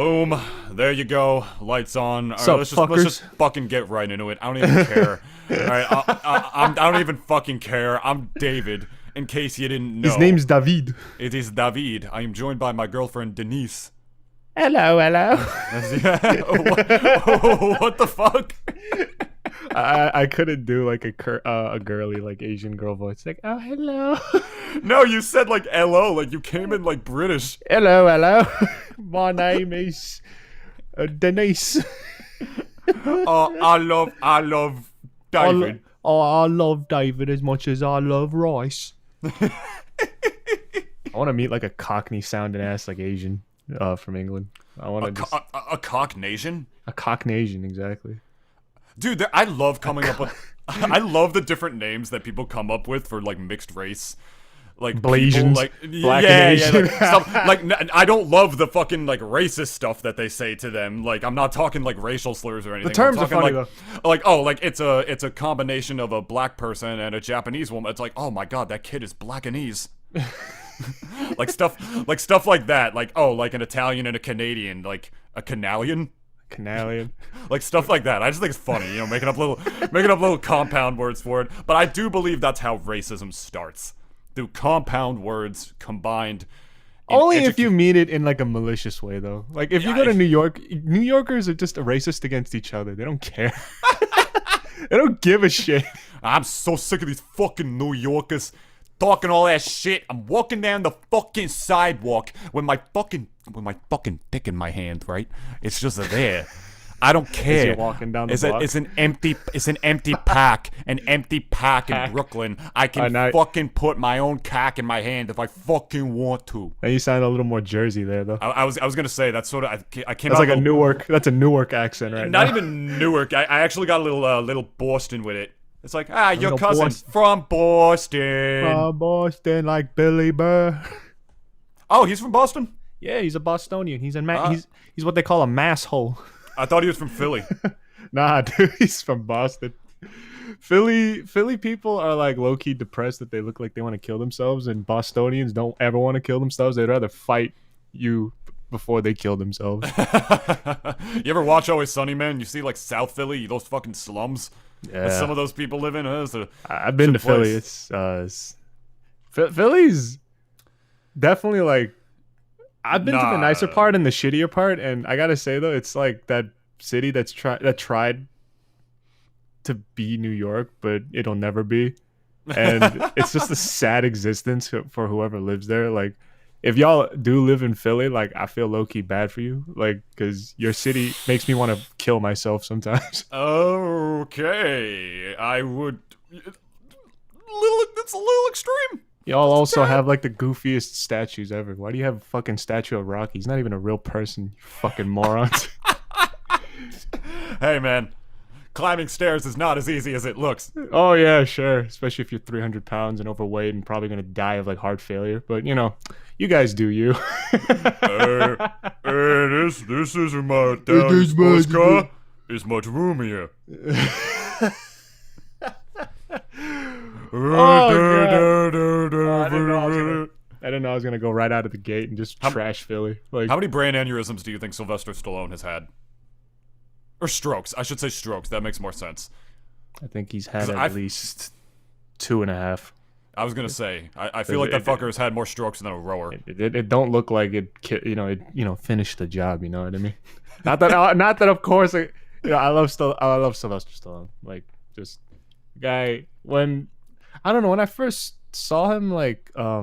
Boom. There you go. Lights on. All right, Sup, let's just fucking get right into it. I don't even care. All right, I don't even fucking care. I'm David. In case you didn't know, His name's David. it is David. I am joined by my girlfriend Denise. Hello. What the fuck? I couldn't do like a girly like Asian girl voice. Like, oh hello. No, you said like hello, like you came in like British. Hello. My name is Denise. I love David. I love David as much as I love rice. I want to meet like a Cockney sounding ass like Asian from England. I want to A Cocknasian? a Cocknasian, exactly. Dude, I love coming up with. I love the different names that people come up with for like mixed race, like Blasians, like Black and Asian. like, stuff, like I don't love the fucking like racist stuff that they say to them. Like I'm not talking like racial slurs or anything. The terms I'm are talking, funny like oh, like it's a combination of a black person and a Japanese woman. It's like, oh my god, that kid is Blackanese. like stuff like that. Like, oh, like an Italian and a Canadian, like a Canalian. Canalian. Like stuff like that. I just think it's funny, you know, making up little compound words for it. But I do believe that's how racism starts. Through compound words combined. Only if you mean it in like a malicious way, though. Like if you go to New York, New Yorkers are just racist against each other. They don't care. They don't give a shit. I'm so sick of these fucking New Yorkers talking all that shit. I'm walking down the fucking sidewalk with my fucking dick in my hand, right? It's just there. I don't care. You're walking down the block. It's an empty pack. An empty pack in Brooklyn. I can fucking put my own cack in my hand if I fucking want to. Now you sound a little more Jersey there, though. I was gonna say that's sort of I came. That's like a Newark. That's a Newark accent, right? Not now. even Newark. I actually got a little Boston with it. It's like, your cousin from Boston. From Boston, like Billy Burr. Oh, he's from Boston? Yeah, he's a Bostonian. He's what they call a masshole. I thought he was from Philly. Nah, dude, he's from Boston. Philly people are like low-key depressed that they look like they want to kill themselves, and Bostonians don't ever want to kill themselves. They'd rather fight you before they kill themselves. You ever watch Always Sunny, man? You see like South Philly, those fucking slums that some of those people live in. I've been to Philly. It's Philly's definitely like. I've been to the nicer part and the shittier part, and I gotta say though, it's like that city that tried to be New York, but it'll never be, and it's just a sad existence for whoever lives there. Like, if y'all do live in Philly, like I feel low key bad for you, like because your city makes me want to kill myself sometimes. Okay, I would. It's a little extreme. Y'all also have like the goofiest statues ever. Why do you have a fucking statue of Rocky? He's not even a real person, you fucking morons. Hey man, climbing stairs is not as easy as it looks. Oh yeah, sure. Especially if you're 300 pounds and overweight and probably gonna die of like heart failure. But you know, you guys do you. This isn't my dad's sports car. There's much room here. I didn't know I was gonna go right out of the gate and just trash Philly. Like, how many brain aneurysms do you think Sylvester Stallone has had? Or strokes? I should say strokes. That makes more sense. I think he's had at least 2.5. I was gonna say. I feel like that fucker has had more strokes than a rower. It don't look like it. Finished the job. You know what I mean? Not that. Of course, I love Sylvester Stallone. Like, just guy when. I don't know, when I first saw him, like, I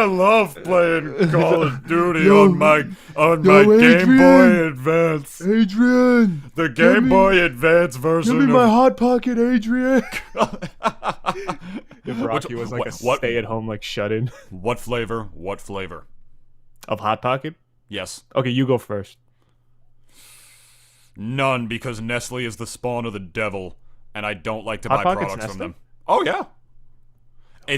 love playing Call of Duty on my Game Boy Advance. Adrian! The Game Boy Advance version. Give me my Hot Pocket, Adrian! If Rocky was like a stay-at-home, like, shut-in. What flavor? Of Hot Pocket? Yes. Okay, you go first. None, because Nestle is the spawn of the devil, and I don't like to Hot buy Pocket's products from Nestle? them. Oh, yeah.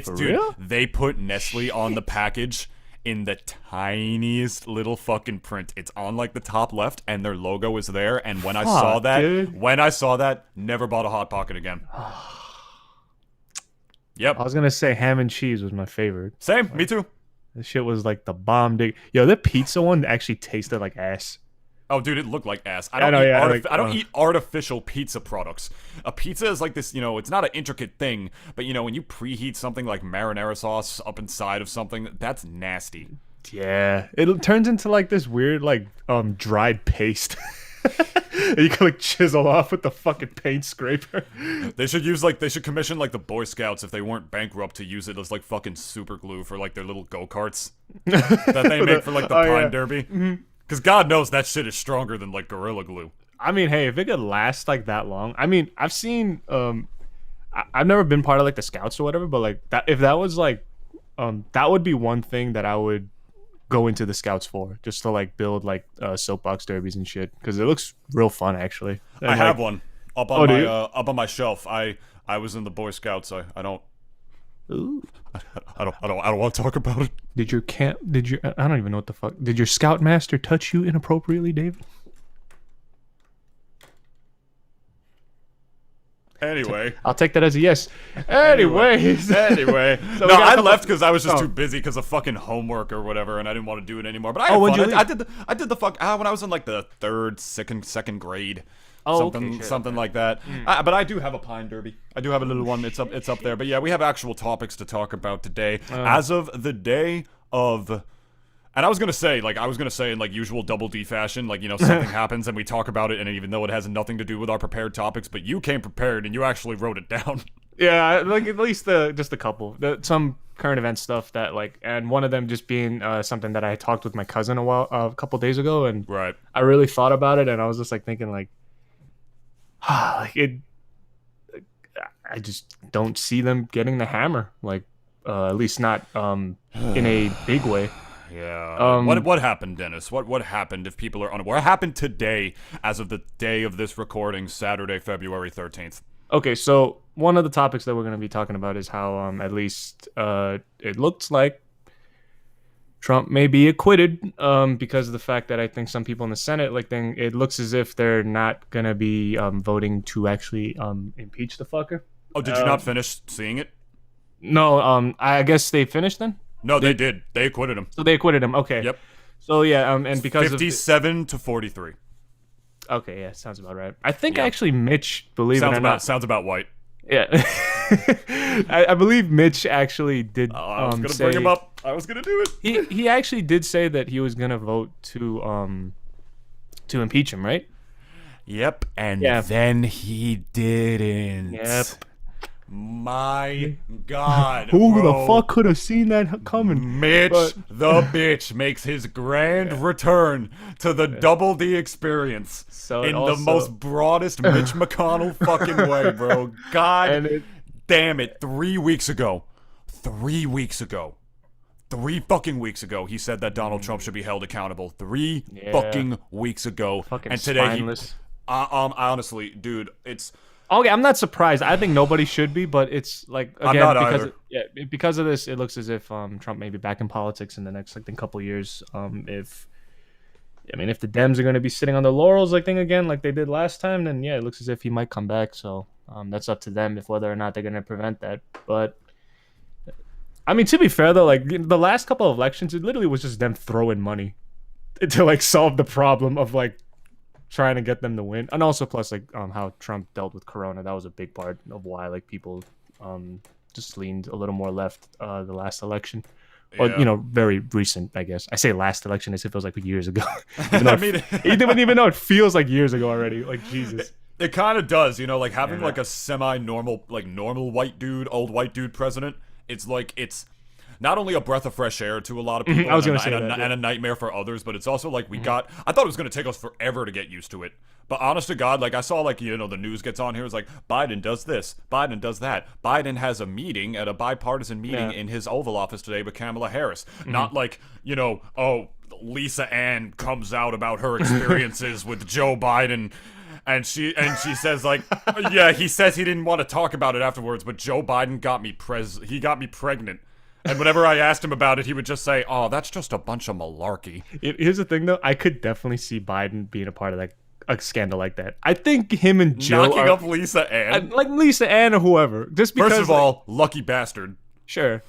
For real? They put Nestle on the package in the tiniest little fucking print. It's on like the top left, and their logo is there. And when I saw that, never bought a Hot Pocket again. Yep. I was gonna say ham and cheese was my favorite. Same, me too. This shit was like the bomb, dude. Yo, the pizza one actually tasted like ass. Oh, dude, it looked like ass. I don't eat artificial pizza products. A pizza is like this, it's not an intricate thing, but when you preheat something like marinara sauce up inside of something, that's nasty. Yeah, it turns into like this weird like dried paste. You can like chisel off with the fucking paint scraper. They should commission like the Boy Scouts if they weren't bankrupt to use it as like fucking super glue for like their little go-karts that they make for like the Pine Derby. Mm-hmm. Because God knows that shit is stronger than, like, Gorilla Glue. I mean, hey, if it could last, like, that long. I mean, I've seen, I've never been part of, like, the Scouts or whatever, but, like, if that was, like, that would be one thing that I would go into the Scouts for. Just to, like, build, like, soapbox derbies and shit. Because it looks real fun, actually. And, I have one up on my shelf. I was in the Boy Scouts. I don't... Ooh. I don't want to talk about it. I don't even know what the fuck. Did your Scoutmaster touch you inappropriately, David? Anyway. I'll take that as a yes. Anyways. So no, I left because I was just too busy because of fucking homework or whatever, and I didn't want to do it anymore. But I had fun. I did the fuck when I was in like the second grade. Something like that. But I do have a Pine Derby. I do have a little one. It's up there. But yeah, we have actual topics to talk about today. As of the day of, and I was gonna say in like usual Double D fashion, like something happens and we talk about it, and even though it has nothing to do with our prepared topics, but you came prepared and you actually wrote it down. Yeah, like at least just a couple. Some current event stuff that like, and one of them just being something that I talked with my cousin a couple days ago, and right. I really thought about it, and I was just like thinking like. I just don't see them getting the hammer, like at least not in a big way. Yeah. What happened, Dennis? What happened? If people are unaware, what happened today, as of the day of this recording, Saturday, February 13th? Okay, so one of the topics that we're going to be talking about is how at least it looks like Trump may be acquitted because of the fact that I think some people in the Senate it looks as if they're not gonna be voting to actually impeach the fucker. Oh, did you not finish seeing it? No, I guess they finished then. No, they did. They acquitted him. So they acquitted him. Okay. Yep. So yeah, and because 57 to 43. Okay, yeah, sounds about right. I think actually Mitch, believe it or not, sounds about white. Yeah. I believe Mitch actually did. I was gonna bring him up. I was gonna do it. He actually did say that he was gonna vote to impeach him, right? Yep. And then he didn't. Yep. My God. Who the fuck could have seen that coming? Mitch the Bitch makes his grand return to the Double D experience the most broadest Mitch McConnell fucking way, bro. God damn it. 3 weeks ago, 3 fucking weeks ago, he said that Donald Trump should be held accountable. 3 fucking weeks ago. Fucking and today spineless. Honestly, dude, it's... Okay, I'm not surprised. I think nobody should be, but it's like again I'm not because of this, it looks as if Trump may be back in politics in the next couple years. If the Dems are going to be sitting on their laurels again, like they did last time, then yeah, it looks as if he might come back. So that's up to them if whether or not they're going to prevent that. But I mean, to be fair though, like the last couple of elections, it literally was just them throwing money to solve the problem of trying to get them to win, and also plus how Trump dealt with Corona. That was a big part of why people just leaned a little more left the last election, or very recent, I guess. I say last election as if it was years ago. Even though it feels like years ago already. Jesus. It kind of does, having a semi-normal, normal old white dude president. It's not only a breath of fresh air to a lot of people and a nightmare for others, but it's also I thought it was going to take us forever to get used to it. But honest to God, I saw the news gets on here. It's Biden does this, Biden does that. Biden has a meeting at a bipartisan meeting in his Oval Office today with Kamala Harris. Not Lisa Ann comes out about her experiences with Joe Biden. And she says he says he didn't want to talk about it afterwards, but Joe Biden got me pregnant. And whenever I asked him about it, he would just say, "Oh, that's just a bunch of malarkey." Here's the thing, though. I could definitely see Biden being a part of a scandal like that. I think him and Jill knocking up Lisa Ann, Lisa Ann or whoever. Just because, first of all, lucky bastard. Sure.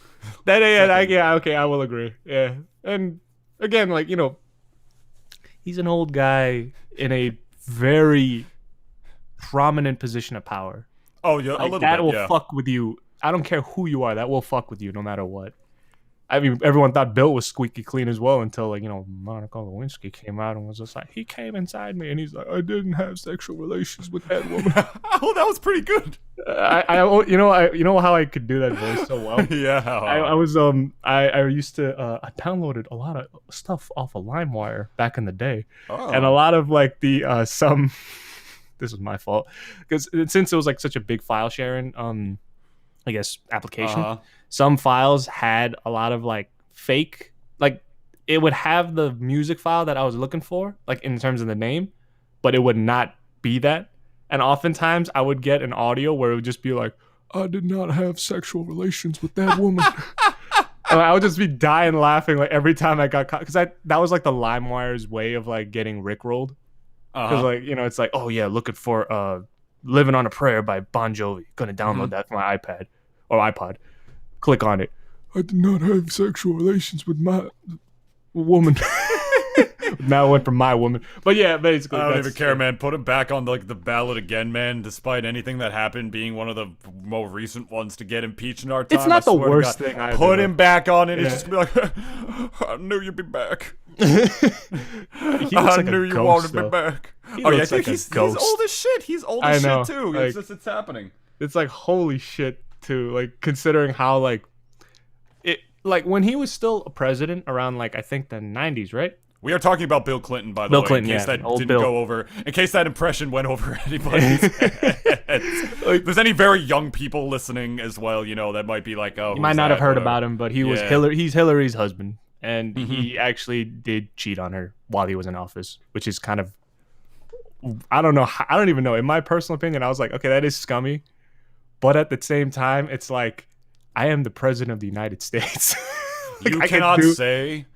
Okay, I will agree. Yeah. And again, like, he's an old guy in a very prominent position of power. Oh yeah, a Like, little that bit. will Yeah. fuck with you. I don't care who you are. That will fuck with you no matter what. I mean, everyone thought Bill was squeaky clean as well until, like, Monica Lewinsky came out and was just like, he came inside me and he's like, I didn't have sexual relations with that woman. Oh, that was pretty good. You know how I could do that voice so well. Yeah. I was I used to I downloaded a lot of stuff off of LimeWire back in the day, and a lot of like the some. This was my fault because since it was like such a big file sharing I guess application. Some files had a lot of like fake, like it would have the music file that I was looking for, like in terms of the name, but it would not be that. And oftentimes I would get an audio where it would just be like, I did not have sexual relations with that woman. And I would just be dying laughing like every time I got caught. Because that was like the LimeWire's way of like getting rickrolled. Because like, it's like, oh yeah, looking for Living on a Prayer by Bon Jovi. Gonna download that for my iPad or iPod. Click on it. I did not have sexual relations with my woman. Now I went for my woman. But yeah, basically. I don't even care, man. Put him back on like the ballot again, man. Despite anything that happened, being one of the more recent ones to get impeached in our time. It's not the worst thing either. Put him back on it. He's just gonna be like, I knew you'd be back. I knew you wanted me back. Oh yeah, I think he's old as shit. He's old as shit too. Like, it's happening. It's like holy shit too. Like considering how like it like when he was still a president around like I think the 90s, right? We are talking about Bill Clinton, by the way, Clinton, in case that didn't Bill. go over, in case that impression went over anybody's head. Like, there's any very young people listening as well, that might be like, oh, you might not have heard about him, but he was he's Hillary's husband, and he actually did cheat on her while he was in office, which is kind of, I don't know, I don't even know. In my personal opinion, I was like, okay, that is scummy, but at the same time, it's like, I am the president of the United States. Like, you cannot say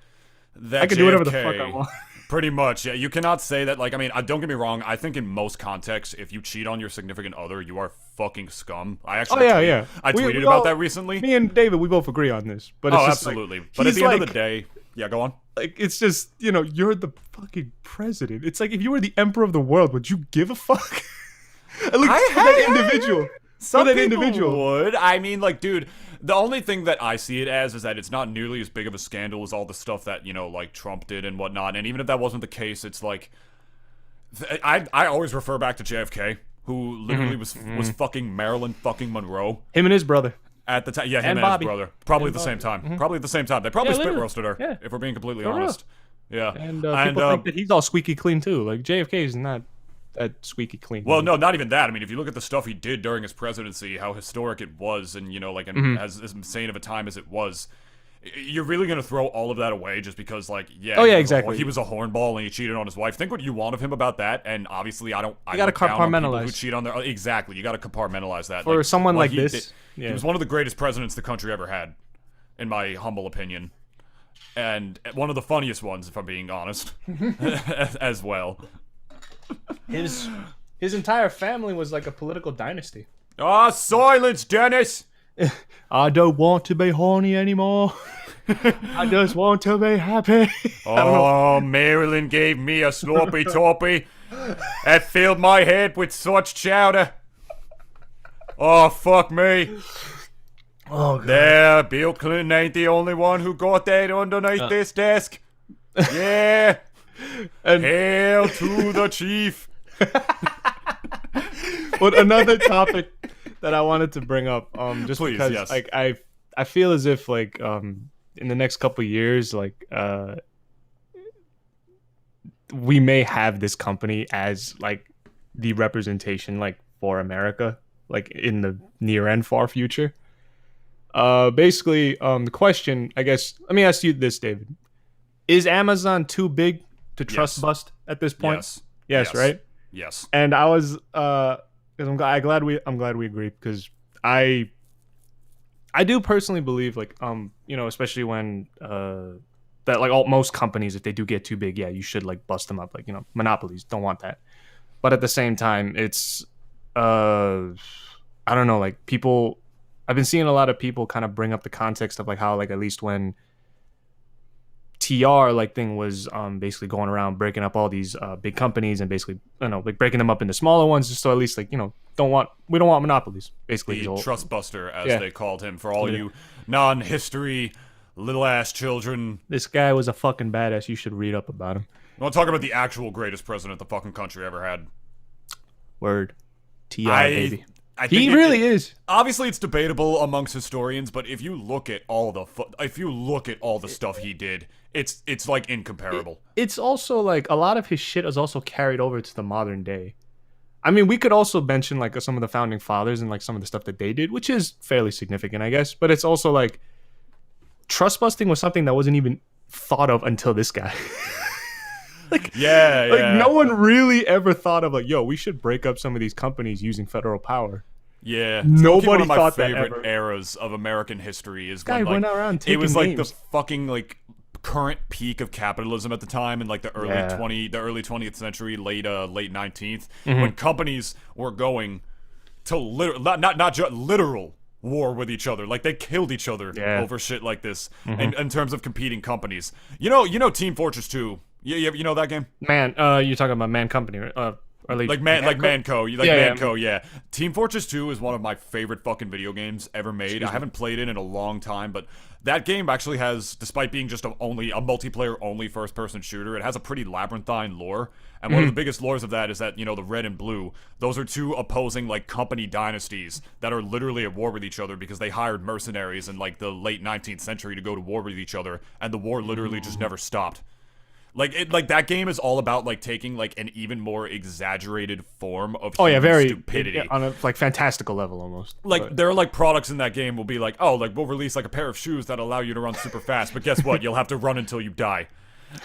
that I can do whatever the fuck I want. Pretty much, yeah. You cannot say that, like, I mean, don't get me wrong. I think in most contexts, if you cheat on your significant other, you are fucking scum. I actually, I tweeted about that recently. Me and David, we both agree on this. But it's just absolutely. Like, but at the end of the day, yeah, go on. Like, it's just, you're the fucking president. It's like, if you were the emperor of the world, would you give a fuck? At least for that individual. Some people would. I mean, like, dude, the only thing that I see it as is that it's not nearly as big of a scandal as all the stuff that, like Trump did and whatnot. And even if that wasn't the case, it's like, I always refer back to JFK, who literally was fucking Marilyn fucking Monroe. Him and his brother. At the time, yeah, him and his brother. Probably at the same time. Probably at the same time. They probably spit roasted her, if we're being completely honest. Yeah. And people think that he's all squeaky clean, too. Like, JFK is not that squeaky clean. Well, no, not even that. I mean, if you look at the stuff he did during his presidency, how historic it was, and like, as insane of a time as it was, you're really gonna throw all of that away just because, like, exactly. He was a hornball and he cheated on his wife. Think what you want of him about that, and obviously, I gotta compartmentalize. Who cheat on their exactly. You gotta compartmentalize that for someone like this. He was one of the greatest presidents the country ever had, in my humble opinion, and one of the funniest ones, if I'm being honest, as well. His entire family was like a political dynasty. Silence, Dennis! I don't want to be horny anymore. I just want to be happy. Oh, Marilyn gave me a sloppy toppy. That filled my head with such chowder. Oh, fuck me. Oh, God. There, Bill Clinton ain't the only one who got that underneath this desk. Yeah. And hail to the chief. But another topic that I wanted to bring up, just please, because yes. like I feel as if like in the next couple of years, like we may have this company as like the representation like for America, like in the near and far future. Basically, the question, I guess, let me ask you this, David: is Amazon too big to trust bust at this point? Yes, right? Yes. And I was because I'm glad we agree, because I do personally believe, like, especially when that like most companies, if they do get too big, you should like bust them up, like, monopolies don't want that. But at the same time, it's I don't know, like, people I've been seeing a lot of people kind of bring up the context of like how like at least when TR like thing was basically going around breaking up all these big companies and basically like breaking them up into smaller ones just so at least like we don't want monopolies basically. The trust buster, as Yeah. they called him, for all you non-history little ass children. This guy was a fucking badass. You should read up about him. I want to talk about the actual greatest president the fucking country ever had. Word. TR, baby. I He think really is. Obviously, it's debatable amongst historians, but if you look at all the stuff he did, it's like incomparable. It's also like a lot of his shit is also carried over to the modern day. I mean, we could also mention like some of the founding fathers and like some of the stuff that they did, which is fairly significant, I guess. But it's also like trust busting was something that wasn't even thought of until this guy. No one really ever thought of like, yo, we should break up some of these companies using federal power. Yeah, nobody one of my thought that favorite ever. eras of American history is Guy when like went around taking it was like names. the fucking like current peak of capitalism at the time in like the early 20th century, late 19th, when companies were going to literal war with each other. Like they killed each other over shit like this. And in terms of competing companies, you know Team Fortress 2. You know that game? Man, you're talking about Man Company, or Manco. Manco. Yeah. Team Fortress 2 is one of my favorite fucking video games ever made. I haven't played it in a long time, but that game actually has, despite being just only a multiplayer only first person shooter, it has a pretty labyrinthine lore. And one of the biggest lores of that is that, the red and blue, those are two opposing like company dynasties that are literally at war with each other because they hired mercenaries in like the late 19th century to go to war with each other, and the war literally just never stopped. Like that game is all about like taking like an even more exaggerated form of human stupidity on a like fantastical level almost. Like there are like products in that game will be like, oh, like we'll release like a pair of shoes that allow you to run super fast, but guess what? You'll have to run until you die.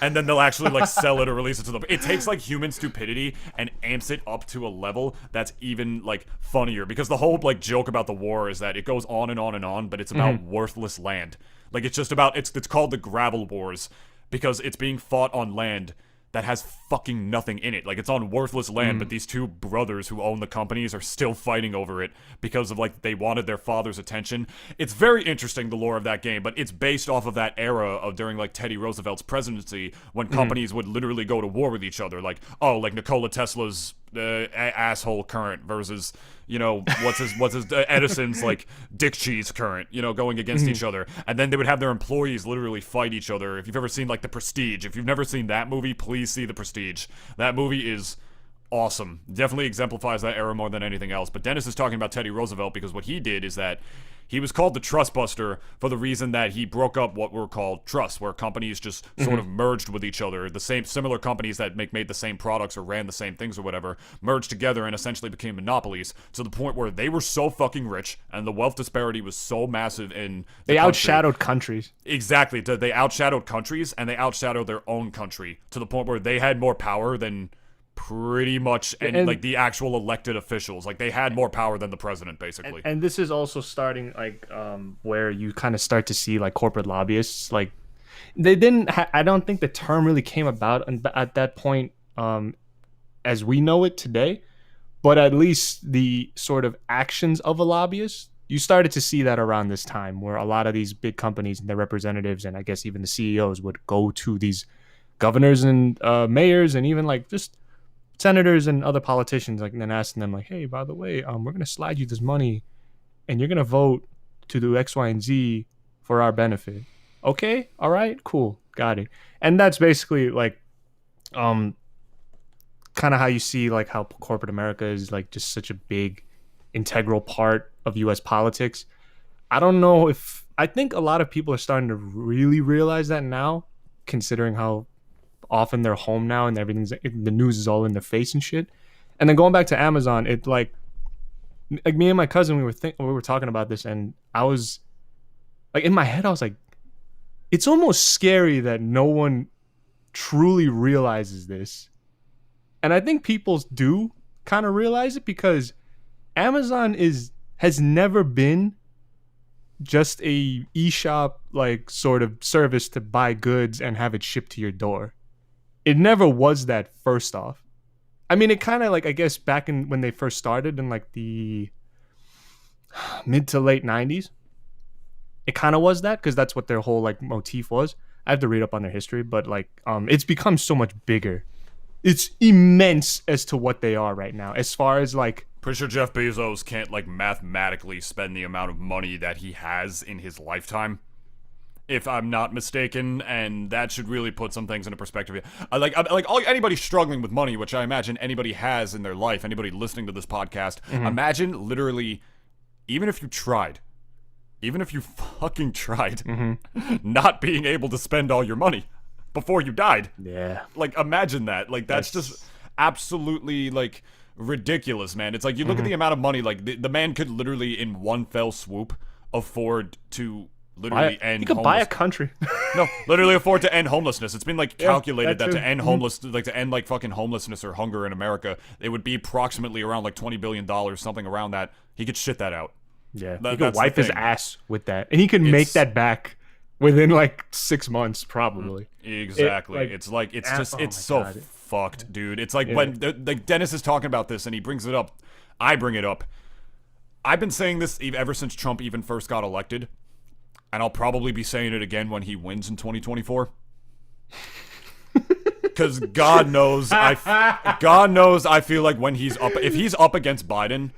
And then they'll actually like sell it or release it to them. It takes like human stupidity and amps it up to a level that's even like funnier, because the whole like joke about the war is that it goes on and on and on, but it's about worthless land. Like it's just about it's called the Gravel Wars, because it's being fought on land that has fucking nothing in it. Like, it's on worthless land, but these two brothers who own the companies are still fighting over it because of, like, they wanted their father's attention. It's very interesting, the lore of that game, but it's based off of that era of during, like, Teddy Roosevelt's presidency, when companies would literally go to war with each other. Like, oh, like Nikola Tesla's asshole current versus, what's his Edison's like dick cheese current, going against each other. And then they would have their employees literally fight each other. If you've ever seen like The Prestige, if you've never seen that movie, please see The Prestige. That movie is awesome. Definitely exemplifies that era more than anything else. But Dennis is talking about Teddy Roosevelt because what he did is that he was called the Trust Buster for the reason that he broke up what were called trusts, where companies just sort of merged with each other. The similar companies that made the same products or ran the same things or whatever merged together and essentially became monopolies, to the point where they were so fucking rich and the wealth disparity was so massive in the they country. outshadowed countries. Exactly. They outshadowed countries, and they outshadowed their own country to the point where they had more power than pretty much and like the actual elected officials. Like they had more power than the president, basically. And this is also starting like where you kind of start to see like corporate lobbyists. Like they didn't I don't think the term really came about at that point as we know it today, but at least the sort of actions of a lobbyist, you started to see that around this time, where a lot of these big companies and their representatives, and I guess even the CEOs, would go to these governors and mayors and even like just senators and other politicians, like, and then asking them like, hey, by the way, we're gonna slide you this money and you're gonna vote to do X, Y, and Z for our benefit. Okay, all right, cool, got it. And that's basically like kind of how you see like how corporate America is like just such a big integral part of US politics. I don't know if I think a lot of people are starting to really realize that now, considering how often they're home now and everything's, the news is all in their face and shit. And then going back to Amazon, it like me and my cousin, we were talking about this, and I was like, in my head I was like, it's almost scary that no one truly realizes this. And I think people do kind of realize it, because Amazon has never been just a eShop like sort of service to buy goods and have it shipped to your door. It never was that, first off. I mean, it kind of like, I guess back in when they first started in like the mid to late 90s. It kind of was that because that's what their whole like motif was. I have to read up on their history, but like it's become so much bigger. It's immense as to what they are right now. As far as like, pretty sure Jeff Bezos can't like mathematically spend the amount of money that he has in his lifetime, if I'm not mistaken, and that should really put some things into perspective. Anybody struggling with money, which I imagine anybody has in their life, anybody listening to this podcast, imagine literally, even if you fucking tried, not being able to spend all your money before you died. Yeah. Like, imagine that. Like, that's just absolutely, like, ridiculous, man. It's like, you look at the amount of money, like, the man could literally, in one fell swoop, afford to literally end You could buy a country. No, literally afford to end homelessness. It's been, like, calculated that to end like, fucking homelessness or hunger in America, it would be approximately around, like, $20 billion, something around that. He could shit that out. Yeah, he could wipe his ass with that. And he could make that back within, like, 6 months, probably. Exactly. It's so fucked, dude. It's like when like Dennis is talking about this and he brings it up, I bring it up. I've been saying this ever since Trump even first got elected, and I'll probably be saying it again when he wins in 2024. Because God knows, I feel like when he's up, if he's up against Biden,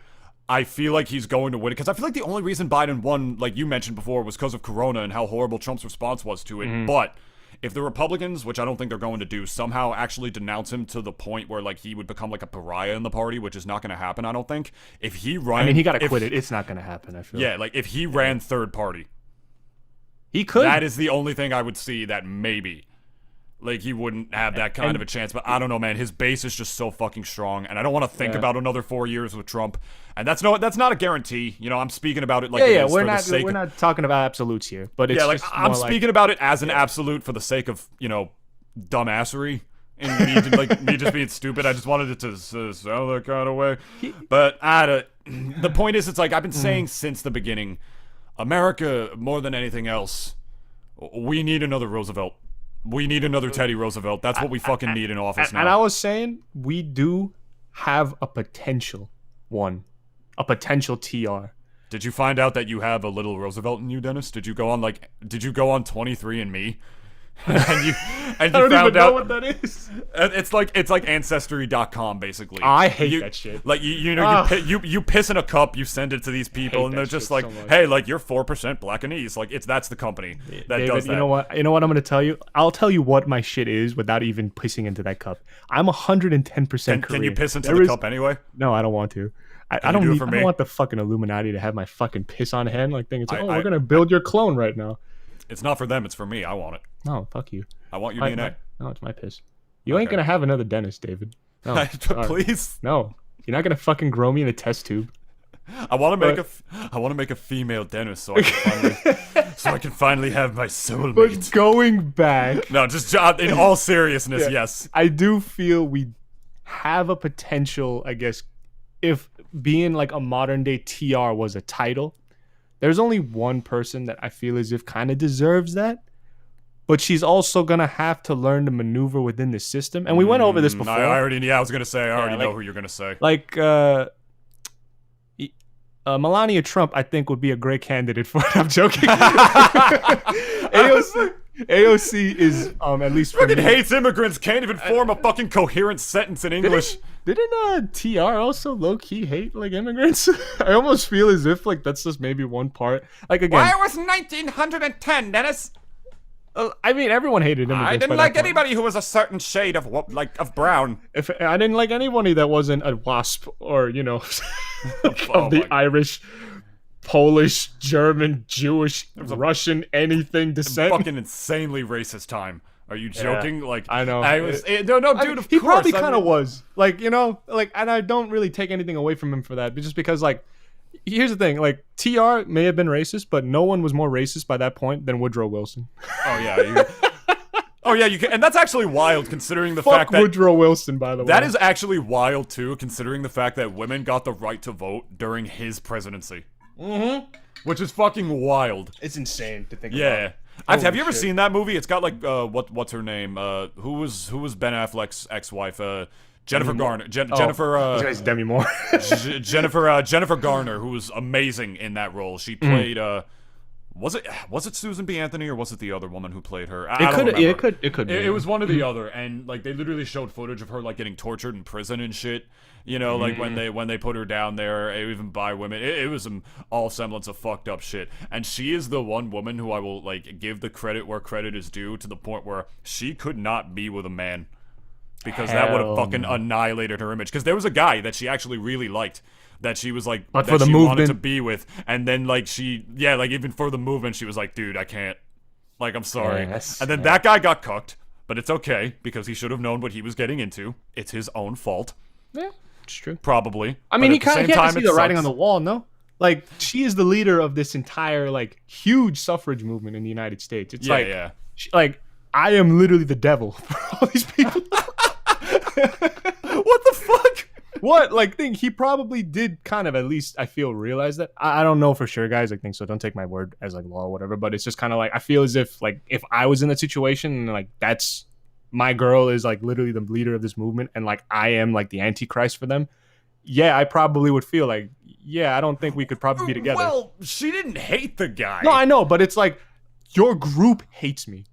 I feel like he's going to win it. Because I feel like the only reason Biden won, like you mentioned before, was because of Corona and how horrible Trump's response was to it. But if the Republicans, which I don't think they're going to do, somehow actually denounce him to the point where like he would become like a pariah in the party, which is not going to happen, I don't think. If he ran, I mean, he got acquitted. It's not going to happen, I feel. Yeah, like if he ran third party, he could. That is the only thing I would see that maybe, like, he wouldn't have that kind of a chance. But I don't know, man. His base is just so fucking strong, and I don't want to think about another 4 years with Trump. And that's not a guarantee. You know, I'm speaking about it like we're not talking about absolutes here, but it's I'm speaking about it as an absolute for the sake of, you know, dumbassery and me just being stupid. I just wanted it to sound that kind of way. But the point is, it's like I've been saying since the beginning, America, more than anything else, we need another Roosevelt. We need another Teddy Roosevelt. That's what we fucking need in office now. And I was saying, we do have a potential TR. Did you find out that you have a little Roosevelt in you, Dennis? Did you go on 23andMe? and you I don't even know what that is. It's like Ancestry.com, basically. I hate that shit. Like you piss in a cup, you send it to these people, and they're just like, hey, like you're 4% Blackanese. Like that's the company that David, does that. You know what I'm gonna tell you? I'll tell you what my shit is without even pissing into that cup. I'm 110% Korean. Can you piss into the cup anyway? No, I don't want to. I don't want the fucking Illuminati to have my fucking piss on hand like thing. It's like, we're gonna build your clone right now. It's not for them, it's for me. I want it. No, fuck you. I want your DNA. No, it's my piss. You ain't gonna have another Dennis, David. No, please. No, you're not gonna fucking grow me in a test tube. I want to make a female Dennis so I can finally have my soulmate. But going back, no, just in all seriousness, yes. I do feel we have a potential. I guess if being like a modern day TR was a title. There's only one person that I feel as if kind of deserves that, but she's also gonna have to learn to maneuver within the system. And we went over this before. I was gonna say I already know who you're gonna say. Like Melania Trump, I think would be a great candidate for it. I'm joking. AOC is at least fucking hates immigrants. Can't even form a fucking coherent sentence in English. Didn't TR also low key hate like immigrants? I almost feel as if like that's just maybe one part. Like again, why was 1910, Dennis? I mean, everyone hated immigrants. I didn't like anybody who was a certain shade of brown. If I didn't like anybody that wasn't a WASP or of the Irish, Polish, German, Jewish, Russian, anything descent. Fucking insanely racist time. Are you joking? Yeah, like I know. Dude. He probably kind of was. Like and I don't really take anything away from him for that, but just because like. Here's the thing, like TR may have been racist, but no one was more racist by that point than Woodrow Wilson. Oh yeah, you can, and that's actually wild considering the fact that Woodrow Wilson, by the way. That is actually wild too, considering the fact that women got the right to vote during his presidency. Which is fucking wild. It's insane to think about. Yeah. Have you ever seen that movie? It's got like what's her name? Who was Ben Affleck's ex-wife? Jennifer Garner. This guy's Demi Moore. Jennifer Garner, who was amazing in that role. She played. Was it Susan B. Anthony or was it the other woman who played her? I don't remember. It could be. It was one or the other, and like they literally showed footage of her like getting tortured in prison and shit. You know, like when they put her down there, even by women, it was some all semblance of fucked up shit. And she is the one woman who I will like give the credit where credit is due, to the point where she could not be with a man, because that would have fucking annihilated her image. Because there was a guy that she actually really liked, that she was like, but that for the she movement wanted to be with, and then like like even for the movement, she was like, dude, I can't. Like, I'm sorry. Yes. And then that guy got cucked, but it's okay, because he should have known what he was getting into. It's his own fault. Yeah, it's true. Probably. I mean, he kind of see the writing on the wall, no? Like, she is the leader of this entire, like, huge suffrage movement in the United States. It's like, I am literally the devil for all these people. What the fuck? What? Like, he probably did kind of, at least, I feel, realize that. I don't know for sure, guys. I think so. Don't take my word as, like, law or whatever. But it's just kind of like, I feel as if, like, if I was in that situation, and, like, that's, my girl is, like, literally the leader of this movement, and, like, I am, like, the antichrist for them. Yeah, I probably would feel like, yeah, I don't think we could probably be together. Well, she didn't hate the guy. No, I know, but it's like, your group hates me.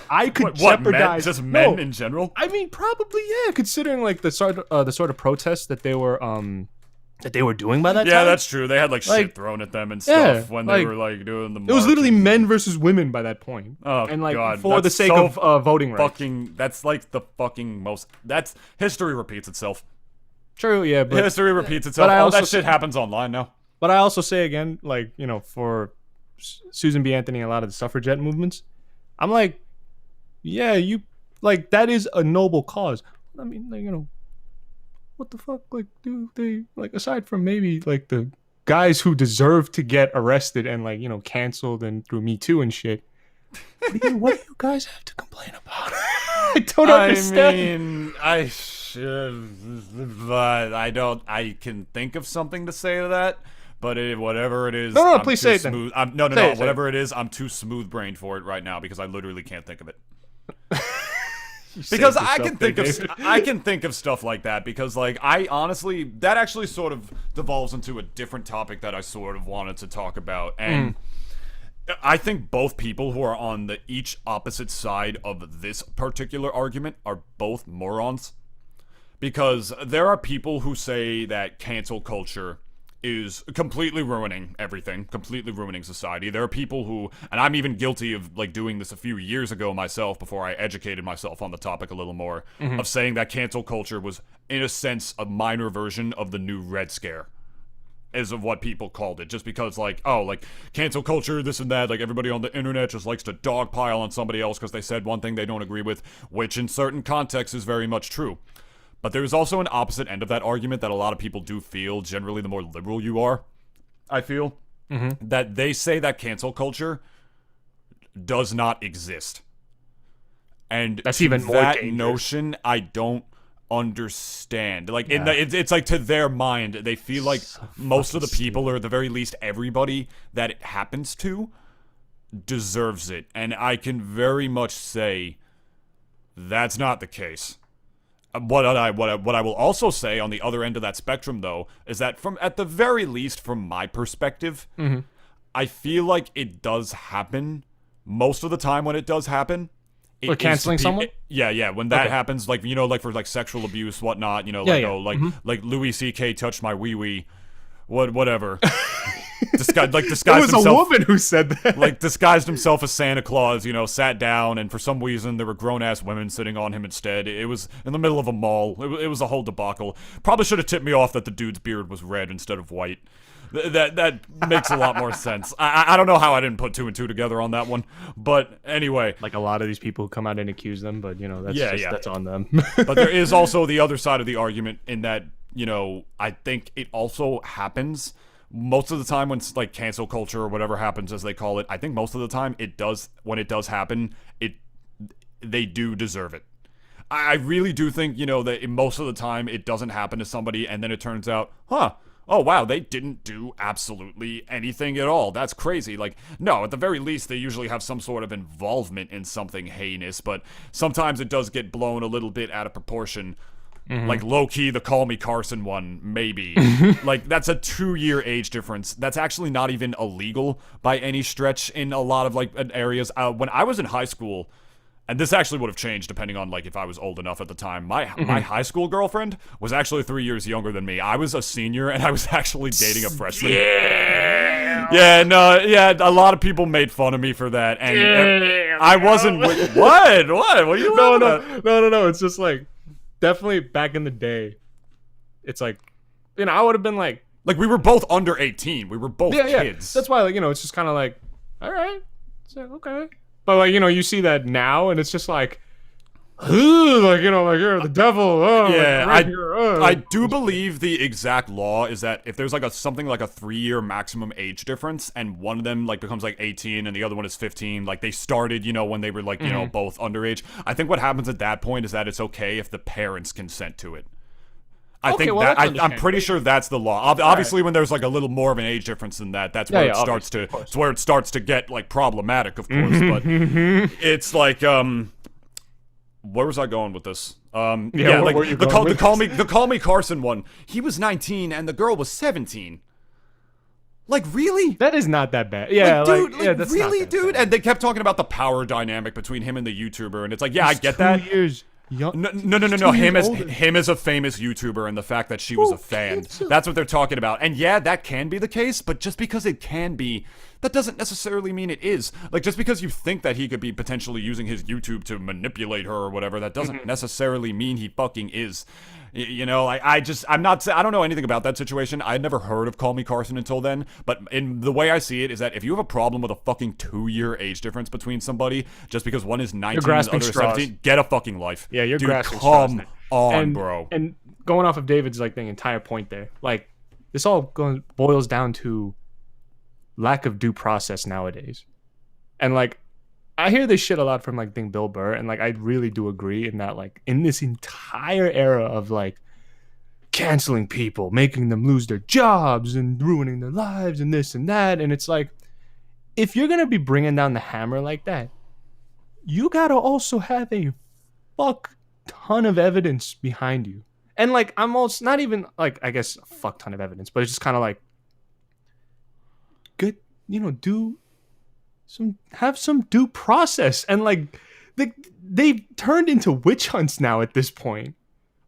I could jeopardize just men in general. I mean, probably, yeah. Considering like the sort of protests that they were doing by that time. Yeah, that's true. They had like shit thrown at them and stuff when they were like doing the. It was literally men versus women by that point. Oh, and like God, for the sake of voting rights. That's like the fucking most. That's history repeats itself. True, yeah, but history repeats itself. All that shit happens online now. But I also say again, like, you know, for Susan B. Anthony, a lot of the suffragette movements, I'm like, yeah, you, like, that is a noble cause. I mean, like, you know, what the fuck, like, do they, like, aside from maybe, like, the guys who deserve to get arrested and, like, you know, canceled and through Me Too and shit, what do you guys have to complain about? I don't understand. I mean, but I don't, I can think of something to say to that. But whatever it is, no, please say it then. Whatever it is, I'm too smooth-brained for it right now because I literally can't think of it. Because I can think of stuff like that, because like I honestly, that actually sort of devolves into a different topic that I sort of wanted to talk about, and I think both people who are on the each opposite side of this particular argument are both morons, because there are people who say that cancel culture is completely ruining everything, completely ruining society. There are people who, and I'm even guilty of like doing this a few years ago myself before I educated myself on the topic a little more, of saying that cancel culture was, in a sense, a minor version of the new Red Scare, is of what people called it, just because like, oh, like cancel culture, this and that, like everybody on the internet just likes to dogpile on somebody else because they said one thing they don't agree with, which in certain contexts is very much true. But there's also an opposite end of that argument that a lot of people do feel, generally the more liberal you are, I feel, that they say that cancel culture does not exist. And that's even more that dangerous. Notion, I don't understand. Like, it's like, to their mind, they feel like most of the people, or at the very least everybody that it happens to, deserves it. And I can very much say that's not the case. What I will also say on the other end of that spectrum, though, is that at the very least, from my perspective, I feel like it does happen most of the time. When it does happen, or canceling someone. When that happens, like, you know, like for like sexual abuse, whatnot, you know, like like Louis C.K. touched my wee wee, whatever. Disguised it was himself, a woman who said that. Like, disguised himself as Santa Claus, you know, sat down, and for some reason there were grown-ass women sitting on him instead. It was in the middle of a mall. It was a whole debacle. Probably should have tipped me off that the dude's beard was red instead of white. That makes a lot more sense. I don't know how I didn't put two and two together on that one. But anyway. Like a lot of these people who come out and accuse them, but, you know, that's on them. But there is also the other side of the argument in that, you know, I think it also happens most of the time when, like, cancel culture or whatever happens, as they call it. I think most of the time when it does happen, they do deserve it. I really do think, you know, that most of the time it doesn't happen to somebody and then it turns out, oh wow, they didn't do absolutely anything at all. That's crazy. Like, no, at the very least, they usually have some sort of involvement in something heinous, but sometimes it does get blown a little bit out of proportion. Like low-key, the Call Me Carson one, maybe. Like, that's a 2-year age difference. That's actually not even illegal by any stretch in a lot of, like, areas. When I was in high school, and this actually would have changed depending on, like, if I was old enough at the time. My high school girlfriend was actually 3 years younger than me. I was a senior, and I was actually dating a freshman. Yeah, no, yeah, a lot of people made fun of me for that, and I wasn't. What? What are you? No. It's just like, definitely back in the day, it's like, I would have been like we were both under 18. We were both kids. That's why, like, it's just kind of like, all right, it's like, okay. But, like, you see that now, and it's just like, like, like, you're the devil. Yeah, like, I do believe the exact law is that if there's, like, something like a 3-year maximum age difference, and one of them, like, becomes, like, 18, and the other one is 15, like, they started, when they were, like, both underage, I think what happens at that point is that it's okay if the parents consent to it. I'm pretty sure that's the law. Obviously, when there's like a little more of an age difference than that, that's where it's where it starts to get like problematic, of course. But it's like, where was I going with this? Like the Call Me Carson one. He was 19 and the girl was 17. Like, really? That is not that bad. Yeah, like, dude, that's really, not that dude. bad. And they kept talking about the power dynamic between him and the YouTuber, and it's like, yeah, I get that. 2 years. No. Him as a famous YouTuber, and the fact that she was a fan. That's what they're talking about. And yeah, that can be the case, but just because it can be, that doesn't necessarily mean it is. Like, just because you think that he could be potentially using his YouTube to manipulate her or whatever, that doesn't necessarily mean he fucking is. I don't know anything about that situation. I'd never heard of Call Me Carson until then, but in the way I see it is that if you have a problem with a fucking 2-year age difference between somebody, just because one is 19 and the other is 17, get a fucking life. Yeah, you're grasping straws. Come on, bro. And going off of David's, like, the entire point there, like, this all boils down to lack of due process nowadays. And, like, I hear this shit a lot from, like, Bill Burr, and, like, I really do agree in that, like, in this entire era of, like, canceling people, making them lose their jobs and ruining their lives and this and that, and it's like, if you're gonna be bringing down the hammer like that, you gotta also have a fuck ton of evidence behind you. And, like, I'm also not even, like, I guess a fuck ton of evidence, but it's just kind of like, good, have some due process. And, like, they've turned into witch hunts now at this point.